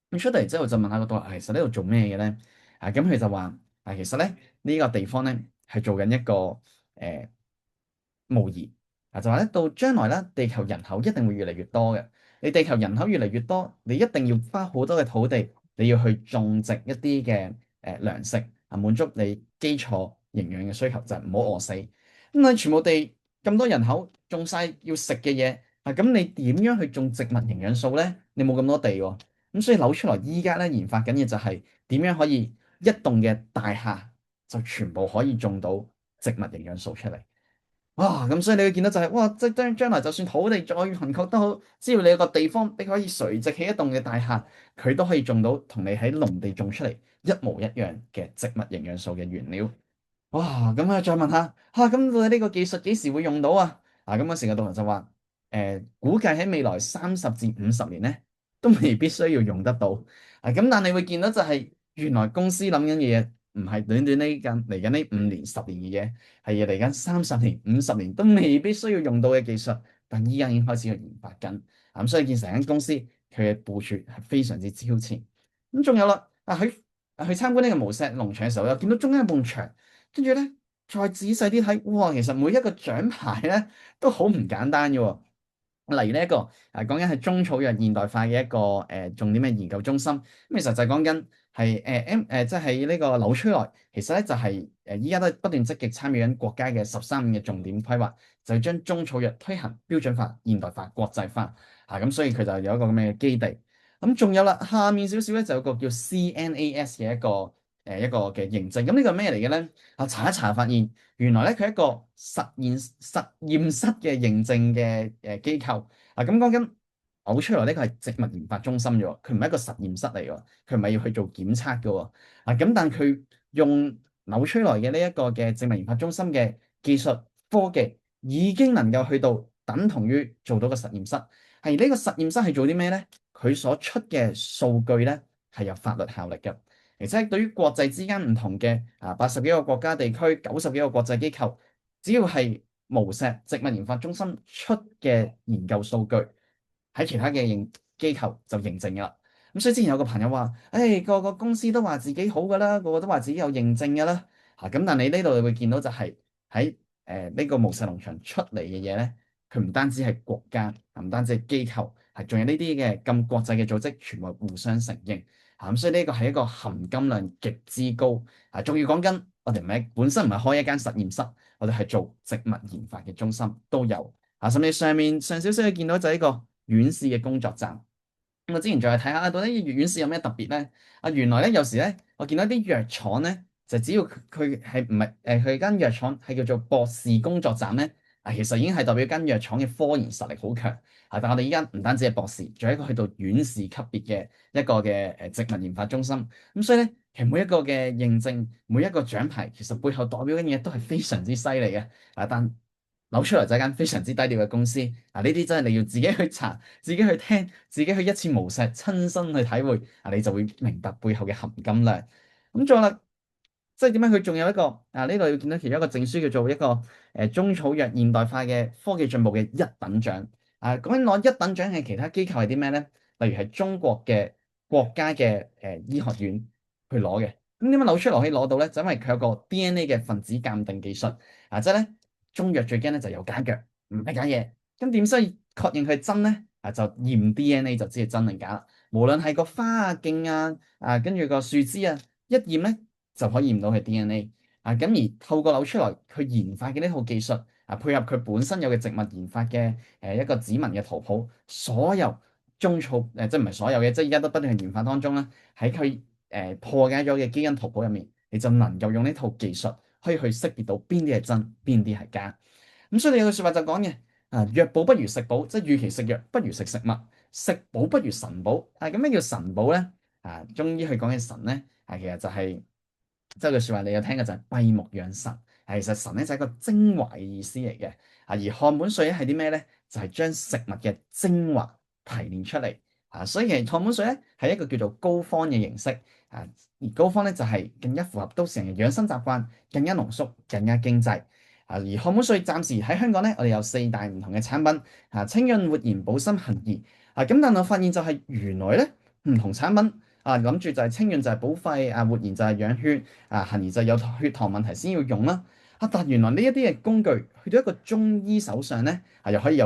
咁出到嚟之後就問下個導遊，其實呢度做咩嘅咧？咁佢就話其實咧呢個地方咧係做緊一個模擬就話咧到將來咧地球人口一定會越嚟越多嘅。你地球人口越嚟越多，你一定要花好多嘅土地，你要去種植一啲嘅糧食滿足你基礎營養嘅需求，就係唔好餓死。咁你全部地咁多人口種晒要食嘅嘢咁你點樣去種植物營養素咧？你冇咁多地喎。咁所以扭出來，依家咧研發緊嘅就係點樣可以一棟嘅大廈就全部可以種到植物營養素出嚟。哇！咁所以你會見到就係哇，即係將來就算土地再貧瘠都好，只要你有個地方你可以垂直起一棟嘅大廈，佢都可以種到同你喺農地種出嚟一模一樣嘅植物營養素嘅原料。哇！咁再問下咁到底呢個技術幾時會用到咁嗰時個導遊就話估計喺未來30至50年咧，都未必需要用得到咁但你會見到就係原來公司諗緊嘅嘢唔係短短嚟緊呢5年10年嘅嘢，係嚟緊30年50年都未必需要用到嘅技術，但依家已經開始去研發緊咁所以見成間公司佢嘅部署係非常之超前。咁仲有啦去參觀呢個無錫農場嘅時候，又見到中間一埲牆，跟住咧再仔細啲睇，哇，其實每一個獎牌咧都好唔簡單嘅喎。例如呢一個講緊係中草藥現代化嘅一個重點嘅研究中心，咁其實就係講緊係即係呢個紐崔萊，其實咧就係依家都不斷積極參與緊國家嘅13五嘅重點規劃，就係將中草藥推行標準化、現代化、國際化咁所以佢就有一個咁嘅基地。咁仲有啦，下面少少咧就有個叫 CNAS 嘅一個嘅認證，咁呢個咩嚟嘅咧？查一查發現，原來咧佢係一個實驗室嘅認證嘅機構。咁講緊嘔出嚟呢個係植物研發中心啫喎，佢唔係一個實驗室嚟喎，佢唔係要去做檢測嘅喎。咁但佢用嘔出來嘅呢一個嘅植物研發中心嘅技術科技，已經能夠去到等同於做到個實驗室。係呢個實驗室係做啲咩咧？佢所出嘅數據咧係有法律效力嘅。而且對於國際之間唔同嘅80幾個國家地區、90幾個國際機構，只要係無錫植物研發中心出嘅研究數據，喺其他嘅機構就認證㗎啦。咁所以之前有個朋友話，個個公司都話自己好㗎啦，個個都話自己有認證㗎啦。咁但你呢度你會見到就係喺呢個無錫農場出嚟嘅嘢咧，佢唔單止係國家，唔單止係機構，係仲有呢啲嘅咁國際嘅組織，全部互相承認。咁所以呢個係一個含金量極之高。仲要講緊我哋唔係本身唔係開一間實驗室，我哋係做植物研發嘅中心都有。甚至上少少你見到就係一個院士嘅工作站。咁我之前再睇下到底院士有咩特別咧？原來咧有時咧，我見到啲藥廠咧，就只要佢係唔係佢間藥廠係叫做博士工作站咧，其實已經係代表間藥廠嘅科研實力好強。但係我哋依家唔單止係博士，仲有一個去到院士級別嘅一個嘅植物研發中心。咁所以咧，其實每一個嘅認證，每一個獎牌，其實背後代表嘅嘢都係非常之犀利嘅。但扭出嚟就係間非常之低調嘅公司。呢啲真係你要自己去查、自己去聽、自己去一次無錫親身去體會，你就會明白背後嘅含金量。咁仲有啦，即係點解佢仲有一個呢度要見到其中一個證書叫做一個中草藥現代化嘅科技進步嘅一等獎。講緊攞一等獎係其他機構係啲咩咧？例如係中國嘅國家嘅醫學院去攞嘅。咁點解扭出嚟可以攞到咧？就因為佢有個 DNA 嘅分子鑑定技術。即係咧中藥最驚咧就有假藥，唔係假嘢。咁點先確認佢係真咧？就驗 DNA 就知係真定假啦。無論係個花啊、莖跟住個樹枝一驗咧就可以驗到佢 DNA。咁而透過扭出嚟佢研發嘅呢套技術。配合佢本身有嘅植物研發嘅一個指紋嘅圖譜，所有中草即係唔係所有嘅，即係而家都不斷去研發當中啦。喺佢破解咗嘅基因圖譜入面，你就能夠用呢套技術可以去識別到邊啲係真，邊啲係假。咁所以你有句説話就講嘅藥補不如食補，即係與其食藥不如食食物，食補不如神補。咁咩叫神補咧？中醫去講嘅神咧，其實就係即係句説話，你有聽過就係閉目養神。其實神咧就係一個精華嘅意思嚟嘅。而漢本水咧係啲咩咧？就係將食物嘅精華提煉出嚟。所以其實漢本水咧係一個叫做膏方嘅形式。而膏方咧就係更加符合都市人嘅養生習慣，更加濃縮，更加經濟。而漢本水暫時喺香港咧，我哋有4大唔同嘅產品。清潤活燃補心恒怡。咁但我發現就係原來咧唔同產品諗住就係清潤就係補肺，活燃就係養血，恒怡就係有血糖問題先要用啦。但原來呢一啲嘅工具去到一個中醫手上咧，又可以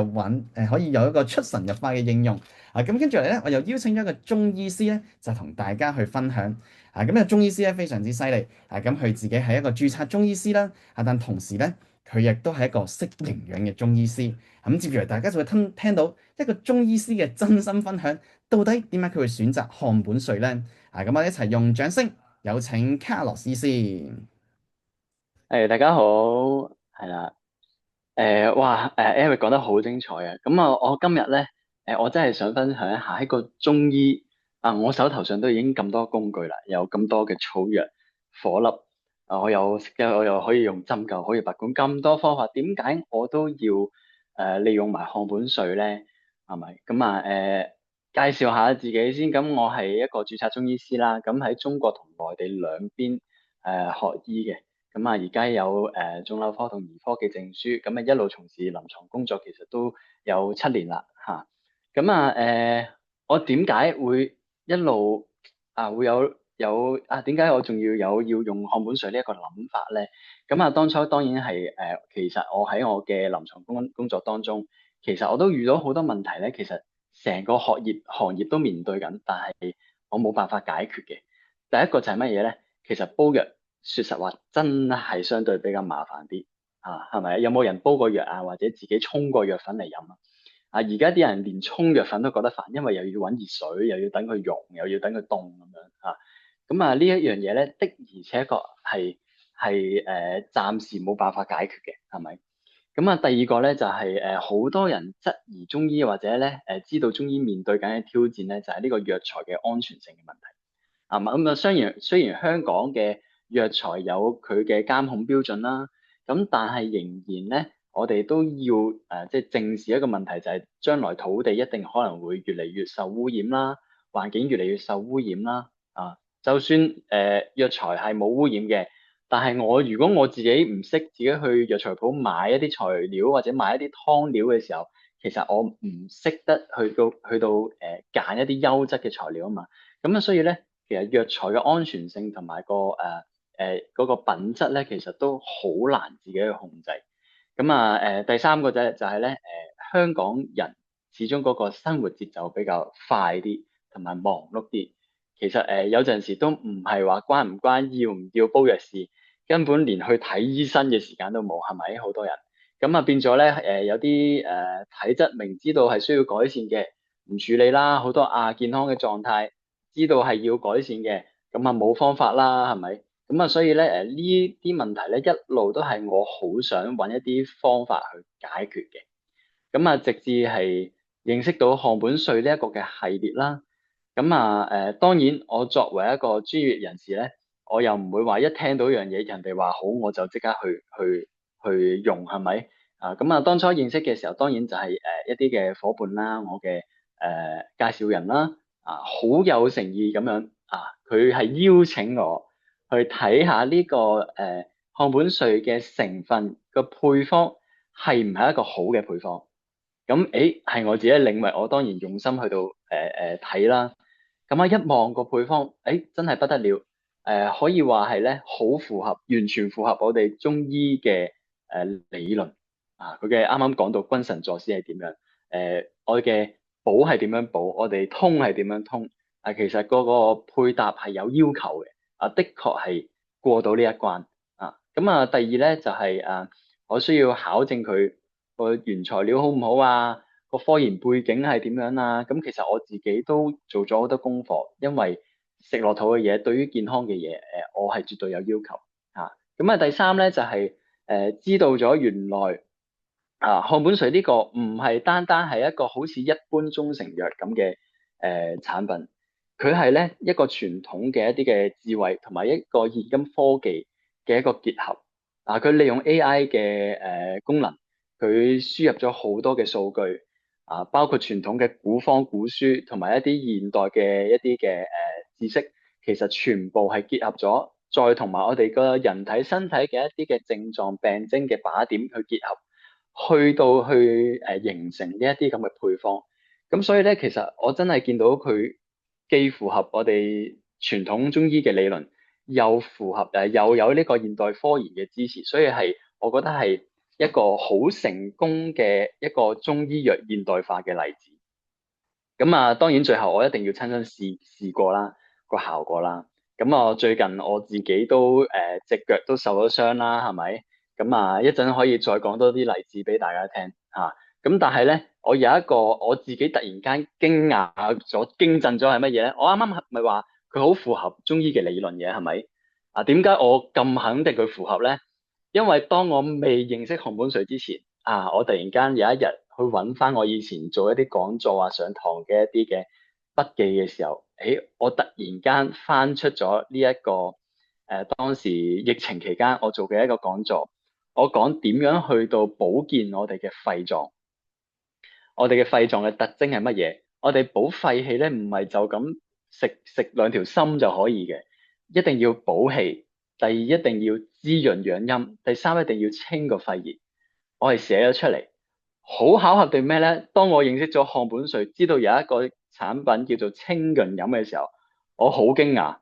可以有一個出神入化嘅應用。咁跟住嚟咧，我又邀請咗一個中醫師咧，就同大家去分享。咁啊，中醫師咧非常之犀利。咁佢自己係一個註冊中醫師啦。但同時咧，佢亦都係一個識營養嘅中醫師。咁接住嚟，大家就會聽到一個中醫師嘅真心分享，到底點解佢會選擇漢本水咧？咁我哋一齊用掌聲有請卡洛斯先。大家好，係啦，哇，Eric 講得好精彩啊！咁我今日咧，我真係想分享一下一個中醫我手頭上都已經咁多工具啦，有咁多嘅草藥、顆粒，我又可以用針灸，可以拔罐，咁多方法，點解我都要利用埋漢本水咧？係咪？咁介紹下自己先，咁我係一個註冊中醫師啦，咁喺中國同內地兩邊學醫嘅。咁而家有腫瘤科同兒科嘅證書，咁一路從事臨床工作，其實都有7年啦咁我點解會一路會有點解我仲要用漢本水呢一個諗法咧？咁當初當然係其實我喺我嘅臨床工作當中，其實我都遇到好多問題咧。其實成個行業都面對緊，但係我冇辦法解決嘅。第一個就係乜嘢咧？其實煲藥，說實話真係相對比較麻煩啲係咪？有冇人煲過藥啊？或者自己沖過藥粉嚟飲啊？而家啲人連沖藥粉都覺得煩，因為又要揾熱水，又要等佢溶，又要等佢凍咁樣。咁呢一樣嘢咧，的而且確係暫時冇辦法解決嘅，係咪？第二個咧就係好多人質疑中醫，或者咧知道中醫面對緊嘅挑戰咧，就係呢個藥材嘅安全性嘅問題。雖然香港嘅藥材有佢嘅監控標準啦，咁但係仍然咧，我哋都要即係正視一個問題，就係將來土地一定可能會越嚟越受污染啦，環境越嚟越受污染啦。就算藥材係冇污染嘅，但係如果我自己唔識自己去藥材鋪買一啲材料或者買一啲湯料嘅時候，其實我唔識得去到揀一啲優質嘅材料啊嘛。所以咧，其實藥材嘅安全性同埋嗰個品質咧，其實都好難自己去控制。第三個就係咧，香港人始終嗰個生活節奏比較快啲，同埋忙碌啲。其實有陣時都唔係話關唔關要唔要煲藥事，根本連去睇醫生嘅時間都冇，係咪？好多人變咗咧，有啲體質明知道係需要改善嘅，唔處理啦，好多健康嘅狀態知道係要改善嘅，冇方法啦，係咪？所以咧呢啲問題咧一路都係我好想揾一啲方法去解決嘅。直至係認識到漢本稅呢一個嘅系列啦。當然我作為一個專業人士咧，我又唔會話一聽到一樣嘢人哋話好我就即刻去用，係咪？當初認識嘅時候，當然就係一啲嘅夥伴啦，我嘅介紹人啦，好有誠意咁樣佢係邀請我去睇下呢個漢本稅嘅成分個配方係唔係一個好嘅配方。係我自己領域，我當然用心去到睇啦。一望個配方，真係不得了，可以話係咧好符合，完全符合我哋中醫嘅理論。佢嘅啱啱講到君臣佐使係點樣，我哋嘅補係點樣補，我哋通係點樣通。其實嗰個配搭係有要求嘅，的確係過到呢一關。第二咧就係我需要考證佢個原材料好唔好啊，個科研背景係點樣啊？其實我自己都做咗好多功課，因為食落肚嘅嘢對於健康嘅嘢，我係絕對有要求。第三咧就係知道咗原來漢本水呢個唔係單單係一個好似一般中成藥咁嘅產品，佢係咧一個傳統嘅一啲嘅智慧同埋一個現今科技嘅一個結合。佢利用 AI 嘅功能，佢輸入咗好多嘅數據包括傳統嘅古方古書同埋一啲現代嘅一啲嘅知識，其實全部係結合咗，再同埋我哋個人體身體嘅一啲嘅症狀病徵嘅靶點去結合，去到形成呢一啲咁嘅配方。所以咧，其實我真係見到佢既符合我哋傳統中醫嘅理論，又符合又有呢個現代科研嘅支持，所以係我覺得係一個好成功嘅一個中醫藥現代化嘅例子。當然最後我一定要親身試過啦個效果啦。最近我自己都隻腳都受咗傷啦，係咪？一陣可以再講多啲例子俾大家聽但係咧，我有一個我自己突然間驚訝咗、驚震咗係乜嘢咧？我啱啱咪話佢好符合中醫嘅理論嘅，係咪？點解我咁肯定佢符合咧？因為當我未認識漢本水之前我突然間有一日去揾翻我以前做一啲講座上堂嘅一啲嘅筆記嘅時候，我突然間翻出咗呢一個當時疫情期間我做嘅一個講座，我講點樣去到保健我哋嘅肺臟。我哋嘅肺臟嘅特徵係乜嘢？我哋補肺氣咧，唔係就咁食兩條參就可以嘅，一定要補氣。第二一定要滋潤養陰，第三一定要清個肺熱。我係寫咗出嚟，好巧合定咩咧？當我認識咗漢本水，知道有一個產品叫做清潤飲嘅時候，我好驚訝。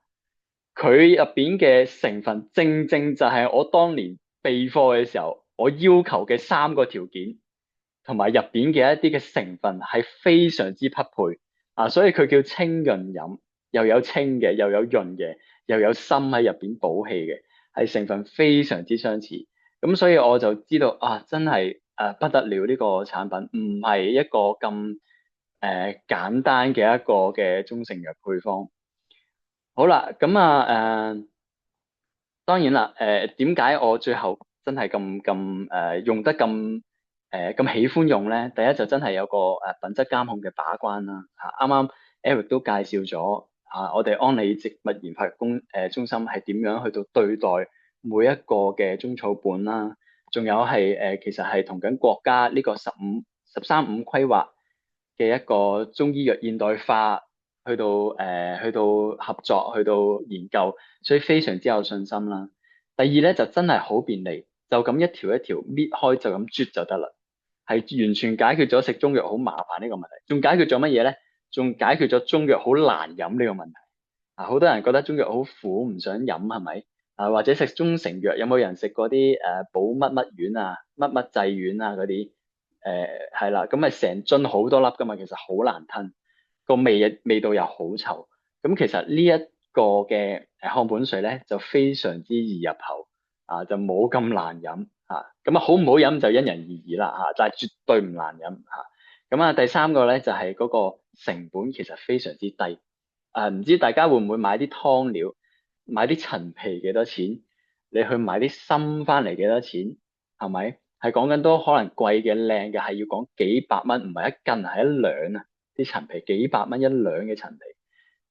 佢入邊嘅成分正正就係我當年備課嘅時候我要求嘅3個條件，同埋入邊嘅一啲嘅成分係非常之匹配啊，所以佢叫清潤飲，又有清嘅，又有潤嘅，又有參喺入邊補氣嘅，係成分非常之相似。咁所以我就知道啊，真係不得了，呢個產品唔係一個咁簡單嘅一個嘅中成藥配方。好啦，咁當然啦，點解我最後真係用得咁喜歡用咧？第一就真係有個品質監控嘅把關啦。啱啱 Eric 都介紹咗我哋安理植物研發中心係點樣去到對待每一個嘅中草本啦，仲有係其實係同緊國家呢個十三五規劃嘅一個中醫藥現代化去到合作去到研究，所以非常之有信心啦。第二咧就真係好便利，就咁一條一條搣開就咁啜就得啦，係完全解決咗食中藥好麻煩呢個問題，仲解決咗乜嘢咧？仲解決咗中藥好難飲呢個問題。好多人覺得中藥好苦唔想飲係咪？或者食中成藥有冇人食過啲補乜乜丸啊、乜乜濟丸啊嗰啲？係啦，咁咪成樽好多粒噶嘛，其實好難吞，個味道又好臭。咁其實呢一個嘅漢本水咧就非常之易入口就冇咁難飲咁好唔好飲就因人而異啦但係絕對唔難飲咁第三個咧就係嗰個成本其實非常之低唔知大家會唔會買啲湯料，買啲陳皮幾多錢？你去買啲參翻嚟幾多錢？係咪？係講緊都可能貴嘅靚嘅係要講幾百蚊，唔係一斤係一兩啲陳皮幾百蚊一兩嘅陳皮。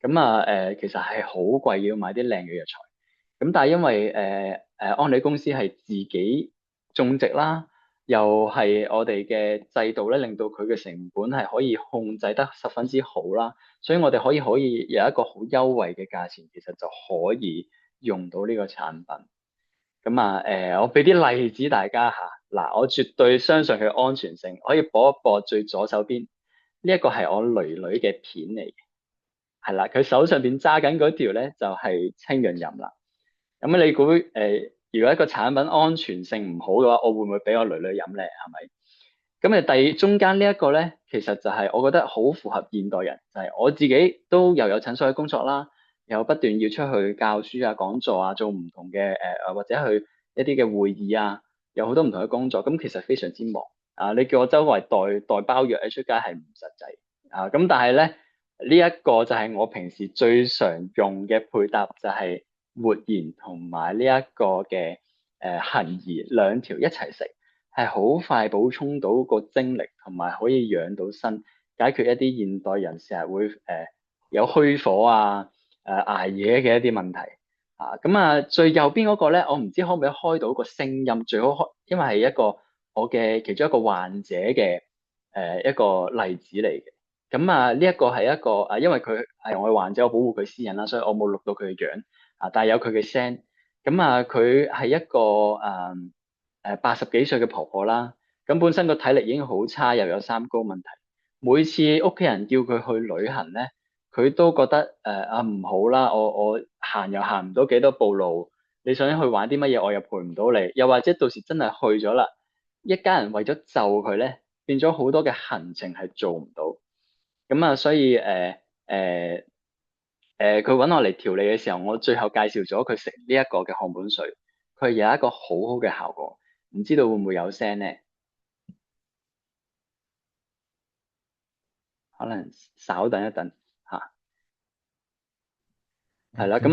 咁其實係好貴，要買啲靚嘅藥材。咁但係因為安理公司係自己種植啦，又係我哋嘅制度咧，令到佢嘅成本係可以控制得十分之好啦，所以我哋可以有一個好優惠嘅價錢，其實就可以用到呢個產品。咁我俾啲例子大家嗱，我絕對相信佢安全性，可以播一播最左手邊呢一個係我囡囡嘅片嚟嘅，係啦，佢手上邊揸緊嗰條咧就係清潤飲啦。咁你估如果一個產品安全性唔好嘅話，我會唔會俾我囡囡飲咧？係咪？咁中間呢一個咧，其實就係我覺得好符合現代人，就係我自己都又有診所嘅工作啦，又不斷要出去教書啊、講座啊、做唔同嘅或者去一啲嘅會議啊，有好多唔同嘅工作，咁其實非常之忙你叫我周圍代包藥出街係唔實際咁但係咧呢一個就係我平時最常用嘅配搭，就係活鹽同埋呢一個嘅杏兒兩條一齊食。係好快補充到個精力，同埋可以養到身，解決一啲現代人成日會有虛火捱夜嘅一啲問題最右邊嗰個咧，我唔知可唔可以開到個聲音，最好開，因為係一個我嘅其中一個患者嘅一個例子嚟嘅。呢一個係一個因為佢係我嘅患者，我保護佢私隱啦，所以我冇錄到佢嘅樣但係有佢嘅聲。佢係一個80幾歲嘅婆婆啦，咁本身個體力已經好差，又有三高問題。每次屋企人叫佢去旅行咧，佢都覺得唔好啦，我行又行唔到幾多步路，你想去玩啲乜嘢我又陪唔到你，又或者到時真係去咗啦，一家人為咗就佢咧，變咗好多嘅行程係做唔到。所以佢揾我嚟調理嘅時候，我最後介紹咗佢食呢一個嘅漢本水，佢有一個好好嘅效果。唔知道會唔會有聲咧？可能稍等一等嚇。係啦，係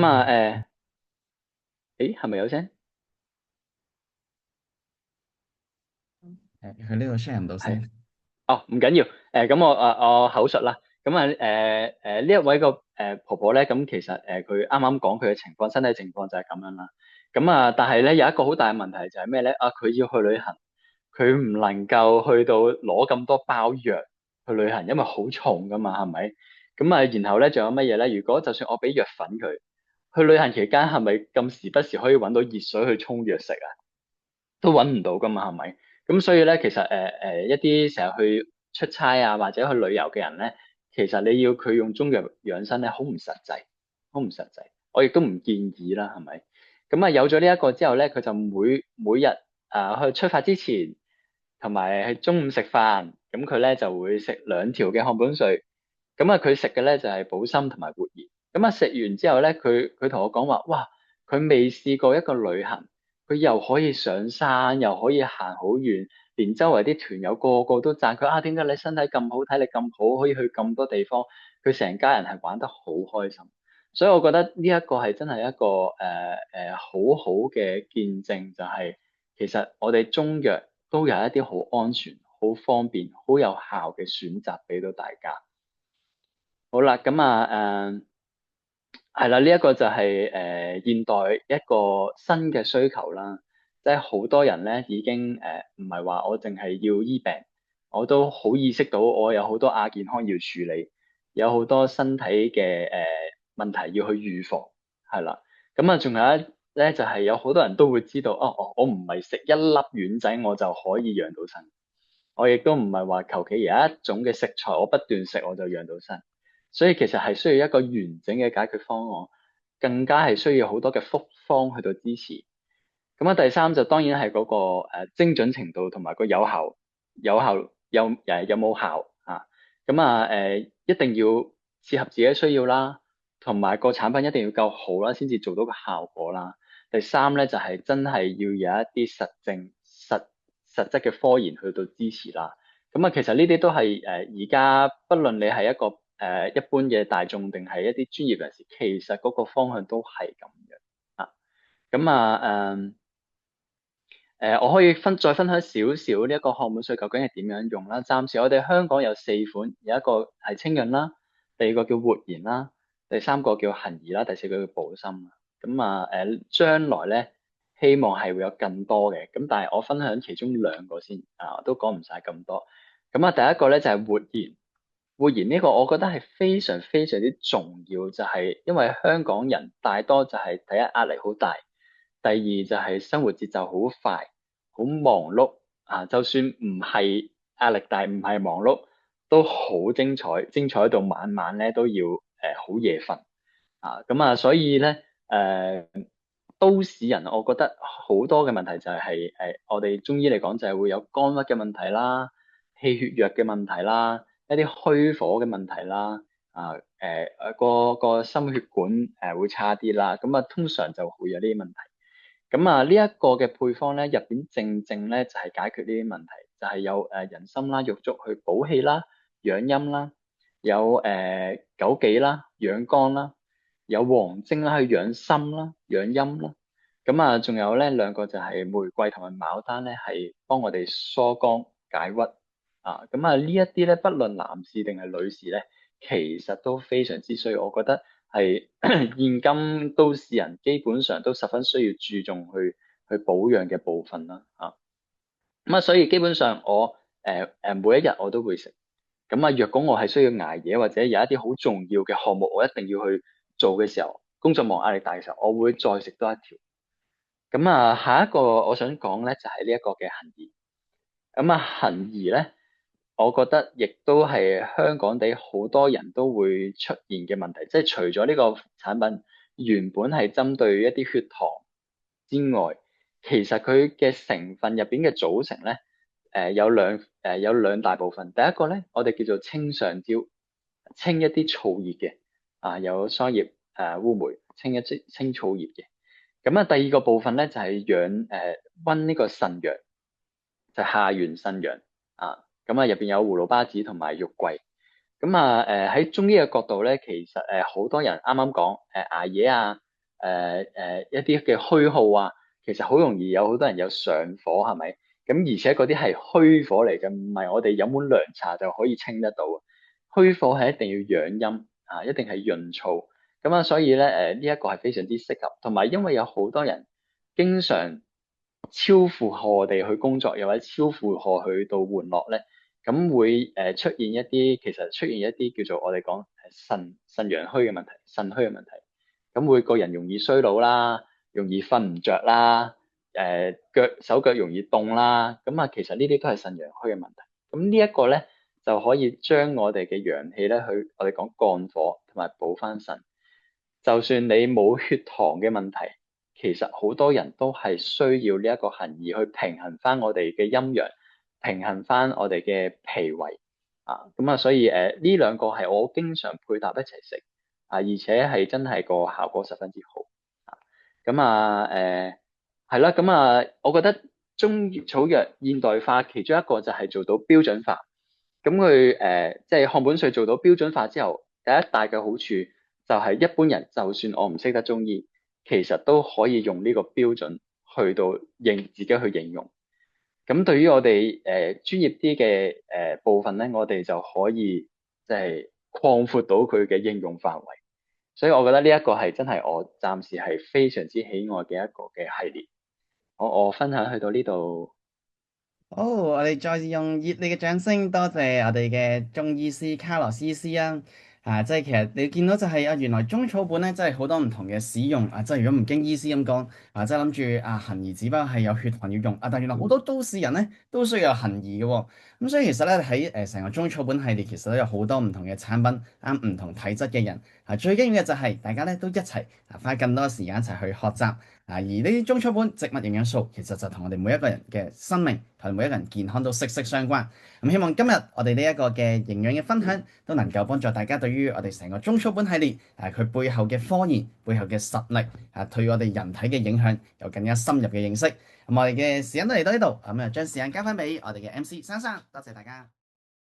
咪有聲？佢呢度 share 唔到聲。唔緊要，咁我口述啦。呢一位個婆婆咧，咁其實佢啱啱講佢嘅情況，身體情況就係咁樣啦。但係咧有一個好大嘅問題就係咩咧？佢要去旅行，佢唔能夠去到攞咁多包藥去旅行，因為好重噶嘛，係咪？然後咧仲有乜嘢咧？如果就算我俾藥粉佢，去旅行期間係咪咁時不時可以揾到熱水去沖藥食都揾唔到噶嘛，係咪？咁所以咧，其實一啲成日去出差或者去旅遊嘅人咧，其實你要佢用中藥養生咧，好唔實際，好唔實際。我亦都唔建議啦，係咪？咁啊有咗呢一個之後咧，佢就每日去出發之前，同埋喺中午食飯，咁佢咧就會食2條嘅漢本水。咁啊佢食嘅咧就係補心同埋活熱。咁啊食完之後咧，佢同我講話，哇！佢未試過一個旅行，佢又可以上山，又可以行好遠，連周圍啲團友個個都讚佢啊！點解你身體咁好，體力咁好，可以去咁多地方？佢成家人係玩得好開心。所以我覺得呢一個係真係一個好好嘅見證，就係其實我哋中藥都有一啲好安全、好方便、好有效嘅選擇俾到大家。好啦，咁係啦，呢一個就係現代一個新嘅需求啦，即係好多人咧已經唔係話我淨係要醫病，我都好意識到我有好多亞健康要處理，有好多身體嘅問題要去預防，係啦。咁啊，仲有一咧就係有好多人都會知道，我唔係食一粒丸仔我就可以養到身，我亦都唔係話求其有一種嘅食材我不斷食我就養到身。所以其實係需要一個完整嘅解決方案，更加係需要好多嘅複方去到支持。咁啊，第三就當然係嗰個精準程度同埋個有冇效啊？咁啊一定要適合自己嘅需要啦，同埋個產品一定要夠好啦，先至做到個效果啦。第三咧就係真係要有一啲實質嘅科研去到支持啦。咁啊，其實呢啲都係而家不論你係一個一般嘅大眾定係一啲專業人士，其實嗰個方向都係咁樣啊。咁我可以再分享少少呢一個漢本水究竟係點樣用啦。暫時我哋香港有4款，有一個係清潤啦，第二個叫活燃啦，第三個叫恆怡啦，第四個叫補心啦。咁將來咧希望係會有更多嘅，咁但係我分享其中2個先啊，都講唔晒咁多。咁第一個咧就係活燃。活燃呢個我覺得係非常非常之重要，就係因為香港人大多就係第一壓力好大，第二就係生活節奏好快，好忙碌啊！就算唔係壓力大，唔係忙碌，都好精彩，精彩到晚晚咧都要好夜瞓啊！所以咧都市人我覺得好多嘅問題就係我哋中醫嚟講就係會有肝鬱嘅問題啦、氣血弱嘅問題啦。一啲虛火嘅問題啦，個心血管會差啲啦，通常就會有呢啲問題。呢一個嘅配方咧，入邊正咧就係解決呢啲問題，就係有人參啦、玉竹去補氣啦、養陰啦，有枸杞啦、養肝啦，有黃精啦去養心啦、養陰啦。仲有咧2個就係玫瑰同埋牡丹咧，係幫我哋疏肝解鬱。呢一啲咧，不論男士定係女士咧，其實都非常之需要。我覺得係現今都市人基本上都十分需要注重去保養嘅部分啦。所以基本上我每一日我都會食。若果我係需要捱夜或者有一啲好重要嘅項目，我一定要去做嘅時候，工作忙壓力大嘅時候，我會再食多1條。下一個我想講咧就係呢一個嘅恆怡。恆怡咧。我覺得亦都係香港地好多人都會出現嘅問題，即係除咗呢個產品原本係針對一啲血糖之外，其實佢嘅成分入邊嘅組成咧，有兩大部分。第一個咧，我哋叫做清上焦，清一啲燥熱嘅，有桑葉烏梅，清燥熱嘅。第二個部分咧就係溫呢個腎陽，就係下元腎陽啊。入邊有葫蘆巴子同埋肉桂。喺中醫嘅角度咧，其實好多人啱啱講捱夜啊，一啲嘅虛耗啊，其實好容易有好多人有上火，係咪？而且嗰啲係虛火嚟嘅，唔係我哋飲碗涼茶就可以清得到。虛火係一定要養陰啊，一定係潤燥。所以咧呢一個係非常之適合，同埋因為有好多人經常超負荷地去工作，又或者超負荷去到玩樂咧。會出現一啲叫做我哋講腎陽虛嘅問題，腎虛嘅問題。會個人容易衰老啦，容易瞓唔着啦，手腳容易凍啦。其實呢啲都係腎陽虛嘅問題。呢一個咧就可以將我哋嘅陽氣咧去我哋講降火同埋補翻腎。就算你冇血糖嘅問題，其實好多人都係需要呢一個恆儀去平衡翻我哋嘅陰陽，平衡翻我哋嘅脾胃啊。咁啊，所以呢兩個係我經常配搭一齊食啊，而且係真係個效果十分之好啊。咁啊係啦，咁啊，我覺得中草藥現代化其中一個就係做到標準化。咁佢即係漢本萃做到標準化之後，第一大嘅好處就係一般人就算我唔識得中醫，其實都可以用呢個標準去到自己去應用。咁對於我哋專業啲嘅部分咧，我哋就可以即係擴闊到佢嘅應用範圍。所以我覺得呢一個係真係我暫時係非常之喜愛嘅一個嘅系列。我分享去到呢度。好，我哋再用熱烈嘅掌聲，多謝我哋嘅中醫師卡羅斯醫師啊！即係其實你見到就係原來中草本咧，真係好多唔同嘅使用即係如果唔經醫師咁講即係諗住恆儀只不過係有血糖要用但原來好多都市人咧都需要有恆儀嘅喎。咁所以其實咧喺成個中草本系列，其實都有好多唔同嘅產品啱唔同體質嘅人最緊要嘅就係大家咧都一齊花更多時間一齊去學習。而呢啲中草本植物營養素其實就同我哋每一個人嘅生命同每一個人健康都息息相關。咁希望今日我哋呢一個嘅營養嘅分享都能夠幫助大家對於我哋成個中草本系列佢背後嘅科研、背後嘅實力對我哋人體嘅影響有更加深入嘅認識。咁我哋嘅時間都嚟到呢度，咁將時間交翻俾我哋嘅 MC 珊珊，多謝大家。